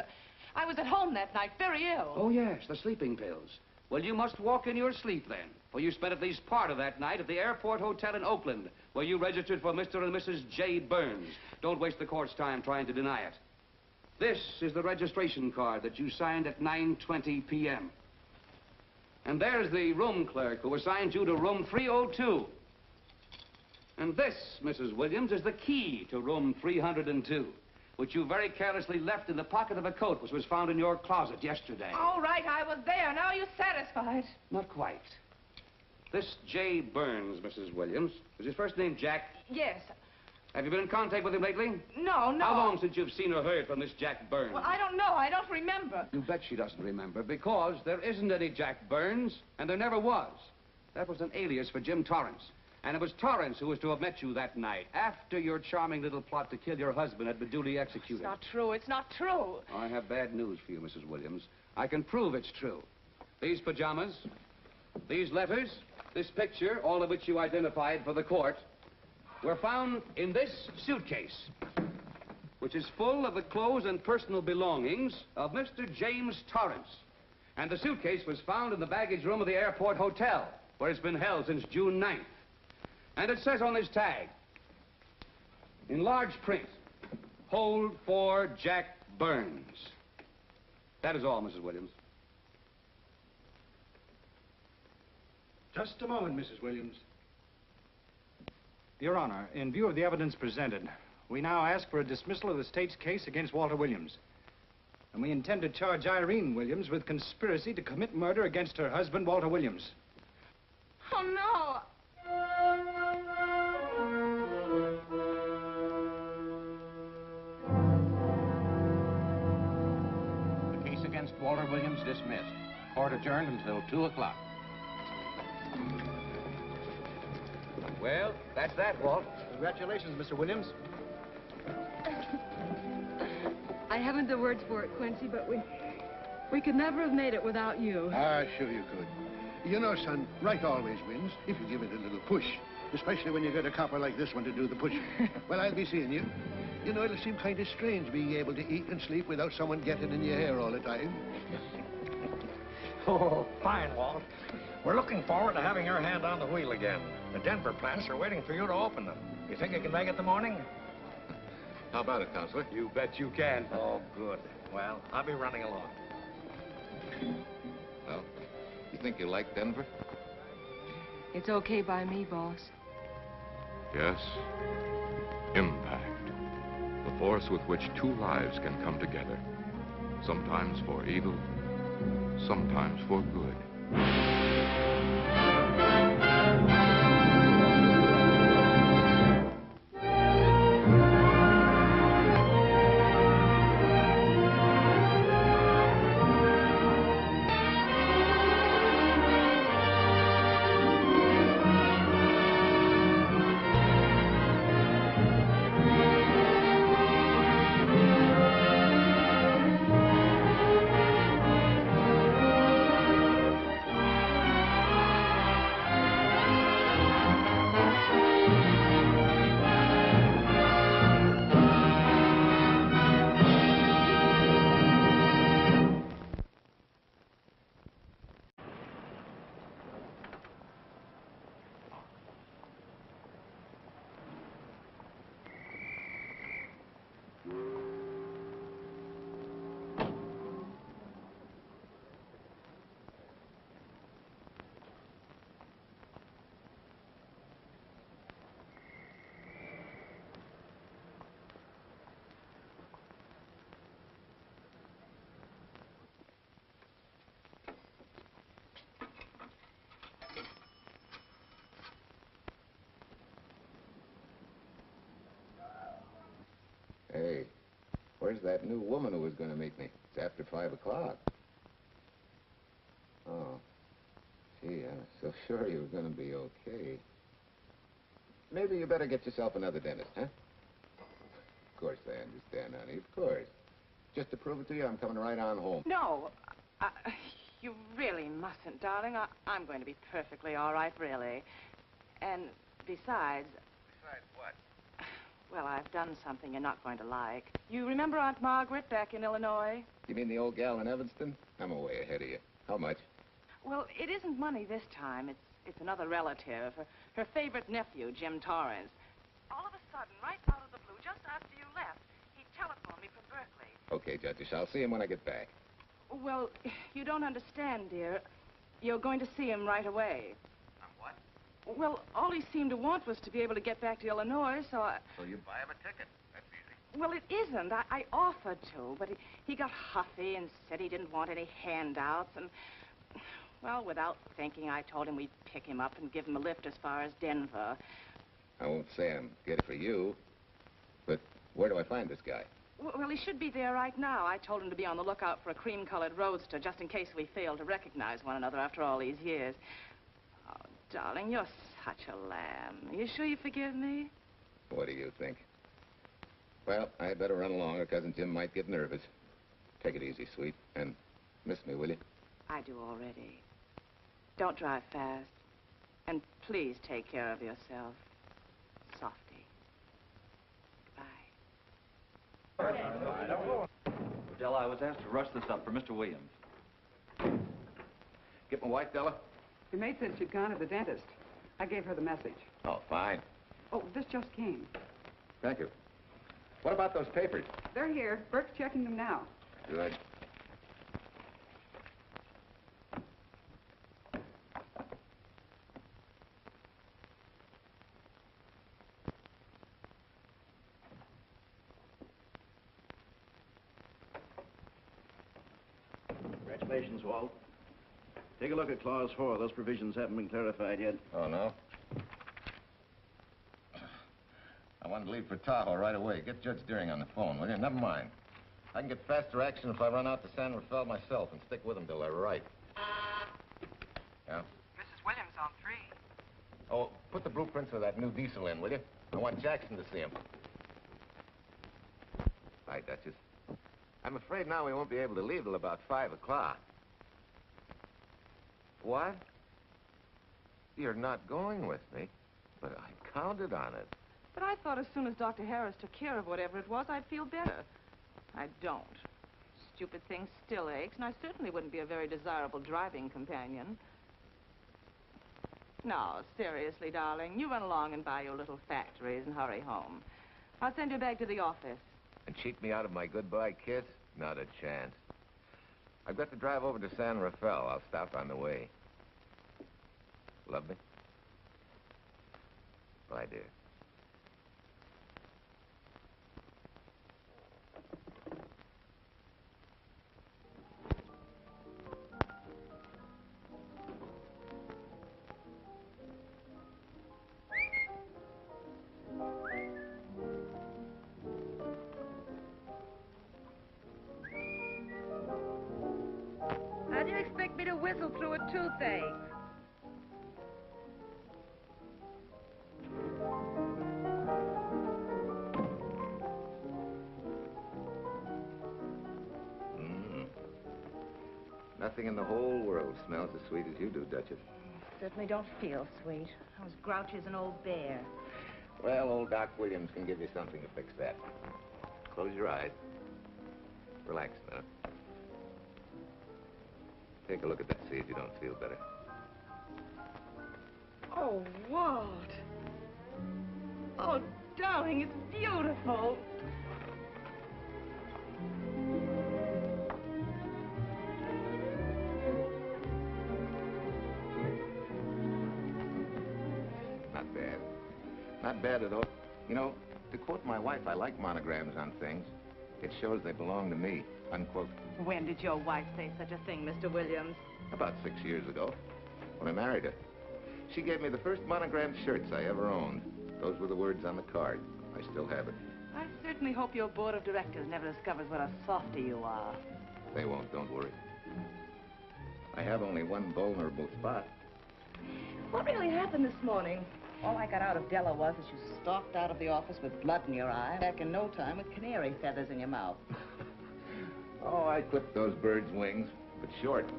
I was at home that night, very ill. Oh, yes, the sleeping pills. Well, you must walk in your sleep, then. For you spent at least part of that night at the Airport Hotel in Oakland, where you registered for Mr. and Mrs. J. Burns. Don't waste the court's time trying to deny it. This is the registration card that you signed at 9:20 p.m. And there's the room clerk who assigned you to room 302. And this, Mrs. Williams, is the key to room 302, which you very carelessly left in the pocket of a coat which was found in your closet yesterday. All right, I was there. Now are you satisfied? Not quite. This J. Burns, Mrs. Williams, is his first name Jack? Yes. Have you been in contact with him lately? No. How long since you've seen or heard from this Jack Burns? Well, I don't know. I don't remember. You bet she doesn't remember, because there isn't any Jack Burns, and there never was. That was an alias for Jim Torrance. And it was Torrance who was to have met you that night, after your charming little plot to kill your husband had been duly executed. It's not true. It's not true. I have bad news for you, Mrs. Williams. I can prove it's true. These pajamas, these letters, this picture, all of which you identified for the court, were found in this suitcase, which is full of the clothes and personal belongings of Mr. James Torrance. And the suitcase was found in the baggage room of the Airport Hotel, where it's been held since June 9th. And it says on this tag, in large print, hold for Jack Burns. That is all, Mrs. Williams. Just a moment, Mrs. Williams. Your Honor, in view of the evidence presented, we now ask for a dismissal of the state's case against Walter Williams. And we intend to charge Irene Williams with conspiracy to commit murder against her husband, Walter Williams. Oh, no. The case against Walter Williams dismissed. Court adjourned until 2 o'clock. Well, that's that, Walt. Congratulations, Mr. Williams. I haven't the words for it, Quincy, but we could never have made it without you. Ah, sure you could. You know, son, right always wins if you give it a little push. Especially when you get a copper like this one to do the pushing. Well, I'll be seeing you. You know, it'll seem kind of strange being able to eat and sleep without someone getting in your hair all the time. Oh, fine, Walt. We're looking forward to having your hand on the wheel again. The Denver plants are waiting for you to open them. You think you can make it the morning? How about it, Counselor? You bet you can. Oh, good. Well, I'll be running along. Well, you think you like Denver? It's okay by me, boss. Yes. Impact. The force with which two lives can come together. Sometimes for evil, sometimes for good. Hey, where's that new woman who was going to meet me? It's after 5 o'clock. Oh. Gee, I was so sure you were going to be okay. Maybe you better get yourself another dentist, huh? Of course I understand, honey, of course. Just to prove it to you, I'm coming right on home. No, you really mustn't, darling. I'm going to be perfectly all right, really. And besides... Besides what? Well, I've done something you're not going to like. You remember Aunt Margaret back in Illinois? You mean the old gal in Evanston? I'm way ahead of you. How much? Well, it isn't money this time. It's another relative. Her favorite nephew, Jim Torrance. All of a sudden, right out of the blue, just after you left, he telephoned me from Berkeley. Okay, Judge, I'll see him when I get back. Well, you don't understand, dear. You're going to see him right away. What? Well, all he seemed to want was to be able to get back to Illinois, so I... So you buy him a ticket. That's easy. Well, it isn't. I offered to, but he got huffy and said he didn't want any handouts, and... Well, without thinking, I told him we'd pick him up and give him a lift as far as Denver. I won't say I'm good for you, but where do I find this guy? Well, he should be there right now. I told him to be on the lookout for a cream-colored roadster, just in case we fail to recognize one another after all these years. Oh, darling, you're such a lamb. You sure you forgive me? What do you think? Well, I better run along, or Cousin Jim might get nervous. Take it easy, sweet, and miss me, will you? I do already. Don't drive fast. And please take care of yourself. Softy. Della, I was asked to rush this up for Mr. Williams. Get my wife, Della? Your maid said she'd gone to the dentist. I gave her the message. Oh, fine. Oh, this just came. Thank you. What about those papers? They're here. Burke's checking them now. Good. Congratulations, Walt. Take a look at Clause 4. Those provisions haven't been clarified yet. Oh, no? I wanted to leave for Tahoe right away. Get Judge Deering on the phone, will you? Never mind. I can get faster action if I run out to San Rafael myself and stick with them till they're right. Yeah? Mrs. Williams on 3. Oh, put the blueprints of that new diesel in, will you? I want Jackson to see him. Hi, Duchess. I'm afraid now we won't be able to leave till about 5 o'clock. What? You're not going with me, but I counted on it. But I thought as soon as Dr. Harris took care of whatever it was, I'd feel better. I don't. Stupid thing still aches, and I certainly wouldn't be a very desirable driving companion. No, seriously, darling, you run along and buy your little factories and hurry home. I'll send you back to the office. And cheat me out of my goodbye kiss? Not a chance. I've got to drive over to San Rafael. I'll stop on the way. Love me? Bye, dear. whistle through a toothache. Nothing in the whole world smells as sweet as you do, Duchess. Certainly don't feel sweet. I was grouchy as an old bear. Well, old Doc Williams can give you something to fix that. Close your eyes. Relax a minute. Take a look at that, see if you don't feel better. Oh, Walt. Oh, darling, it's beautiful. Not bad. Not bad at all. You know, to quote my wife, I like monograms on things. It shows they belong to me, unquote. When did your wife say such a thing, Mr. Williams? About 6 years ago, when I married her. She gave me the first monogrammed shirts I ever owned. Those were the words on the card. I still have it. I certainly hope your board of directors never discovers what a softy you are. They won't, don't worry. I have only one vulnerable spot. What really happened this morning? All I got out of Della was that you stalked out of the office with blood in your eye, back in no time with canary feathers in your mouth. Oh, I clipped those birds' wings, but short.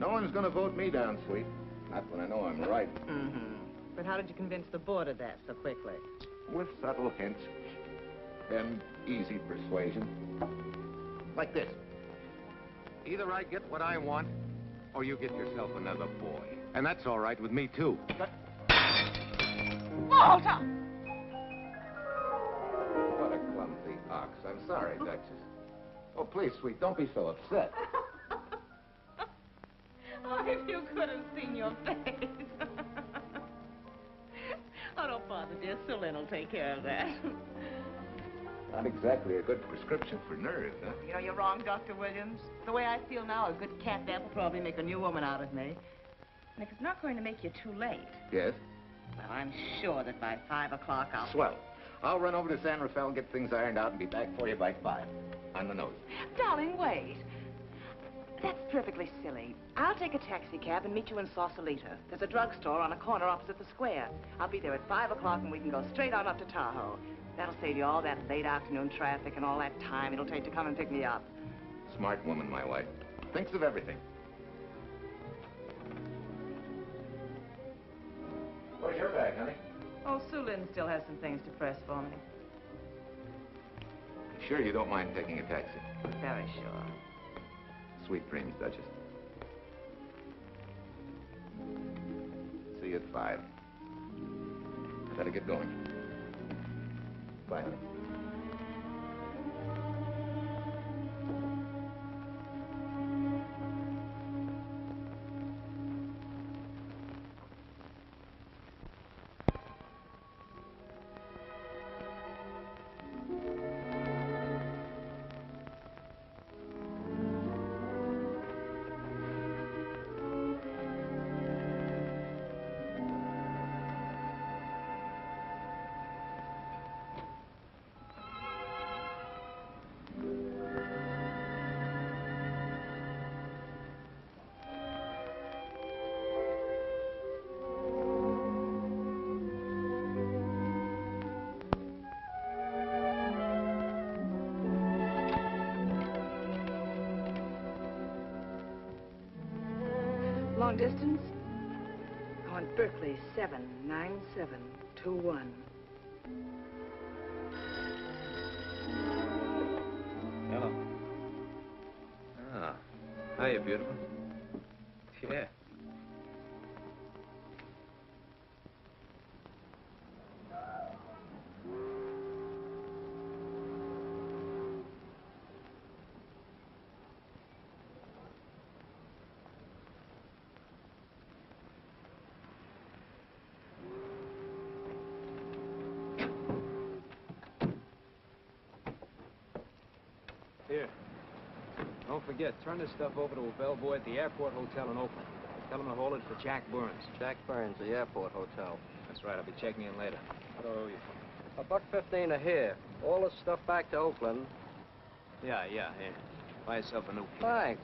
No one's gonna vote me down, sweet. Not when I know I'm right. Mm-hmm. But how did you convince the board of that so quickly? With subtle hints and easy persuasion. Like this. Either I get what I want, or you get yourself another boy. And that's all right with me, too. But... Walter! What a clumsy ox. I'm sorry, Duchess. Oh, please, sweet, don't be so upset. Oh, if you could have seen your face. Oh, don't bother, dear. Sue Lynn will take care of that. Not exactly a good prescription for nerves, huh? You know, you're wrong, Dr. Williams. The way I feel now, a good catnap will probably make a new woman out of me. And if it's not going to make you too late... Yes? Well, I'm sure that by 5 o'clock I'll... Swell. I'll run over to San Rafael, get things ironed out, and be back for you by 5. On the nose. Darling, wait. That's perfectly silly. I'll take a taxi cab and meet you in Sausalito. There's a drugstore on a corner opposite the square. I'll be there at 5 o'clock and we can go straight on up to Tahoe. That'll save you all that late afternoon traffic and all that time it'll take to come and pick me up. Smart woman, my wife. Thinks of everything. Where's your bag, honey? Oh, Sue Lynn still has some things to press for me. Sure you don't mind taking a taxi? Very sure. Sweet dreams, Duchess. See you at 5. Better get going. Bye, honey. Long distance? I want Berkeley 79721. Hello. Ah. Hiya, beautiful. Yeah. Here. Don't forget, turn this stuff over to a bellboy at the Airport Hotel in Oakland. Tell him to hold it for Jack Burns. Jack Burns, the Airport Hotel. That's right, I'll be checking in later. What do I owe you? $1.15 a here. All this stuff back to Oakland. Yeah, here. Buy yourself a new key. Thanks.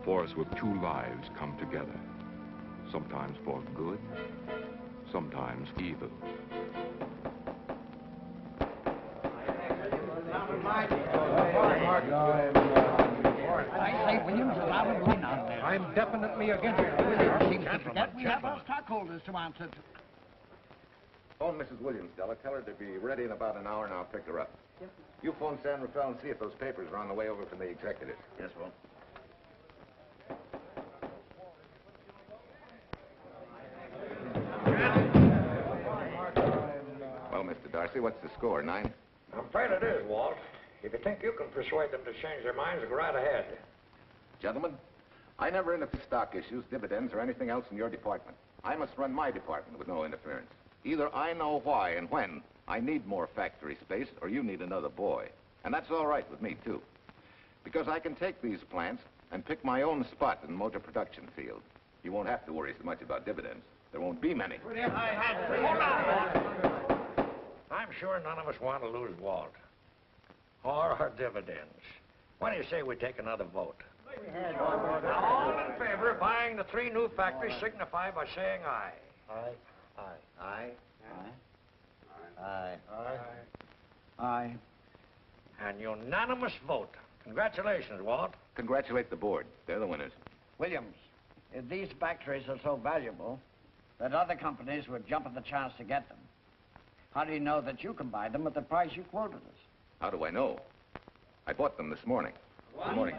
force with two lives come together. Sometimes for good, sometimes evil. I say, Williams, allow him to win on this. I'm definitely against it. Williams seems to forget we have our stockholders to answer to. Phone Mrs. Williams, Della. Tell her to be ready in about an hour, and I'll pick her up. Yes, sir. You phone San Rafael and see if those papers are on the way over from the executives. Yes, Walt. Well, Mr. Darcy, what's the score? 9? I'm afraid it is, Walt. If you think you can persuade them to change their minds, go right ahead. Gentlemen, I never interfere with stock issues, dividends, or anything else in your department. I must run my department with no interference. Either I know why and when I need more factory space, or you need another boy. And that's all right with me, too. Because I can take these plants and pick my own spot in the motor production field. You won't have to worry so much about dividends. There won't be many. Hold on. I'm sure none of us want to lose Walt. Or our dividends. What do you say we take another vote? Now, all in favor of buying the 3 new factories signify by saying aye. Aye. Aye. Aye. Aye. Aye. And unanimous vote. Congratulations, Walt. Congratulate the board. They're the winners. Williams, if these factories are so valuable that other companies would jump at the chance to get them, how do you know that you can buy them at the price you quoted us? How do I know? I bought them this morning. Good morning.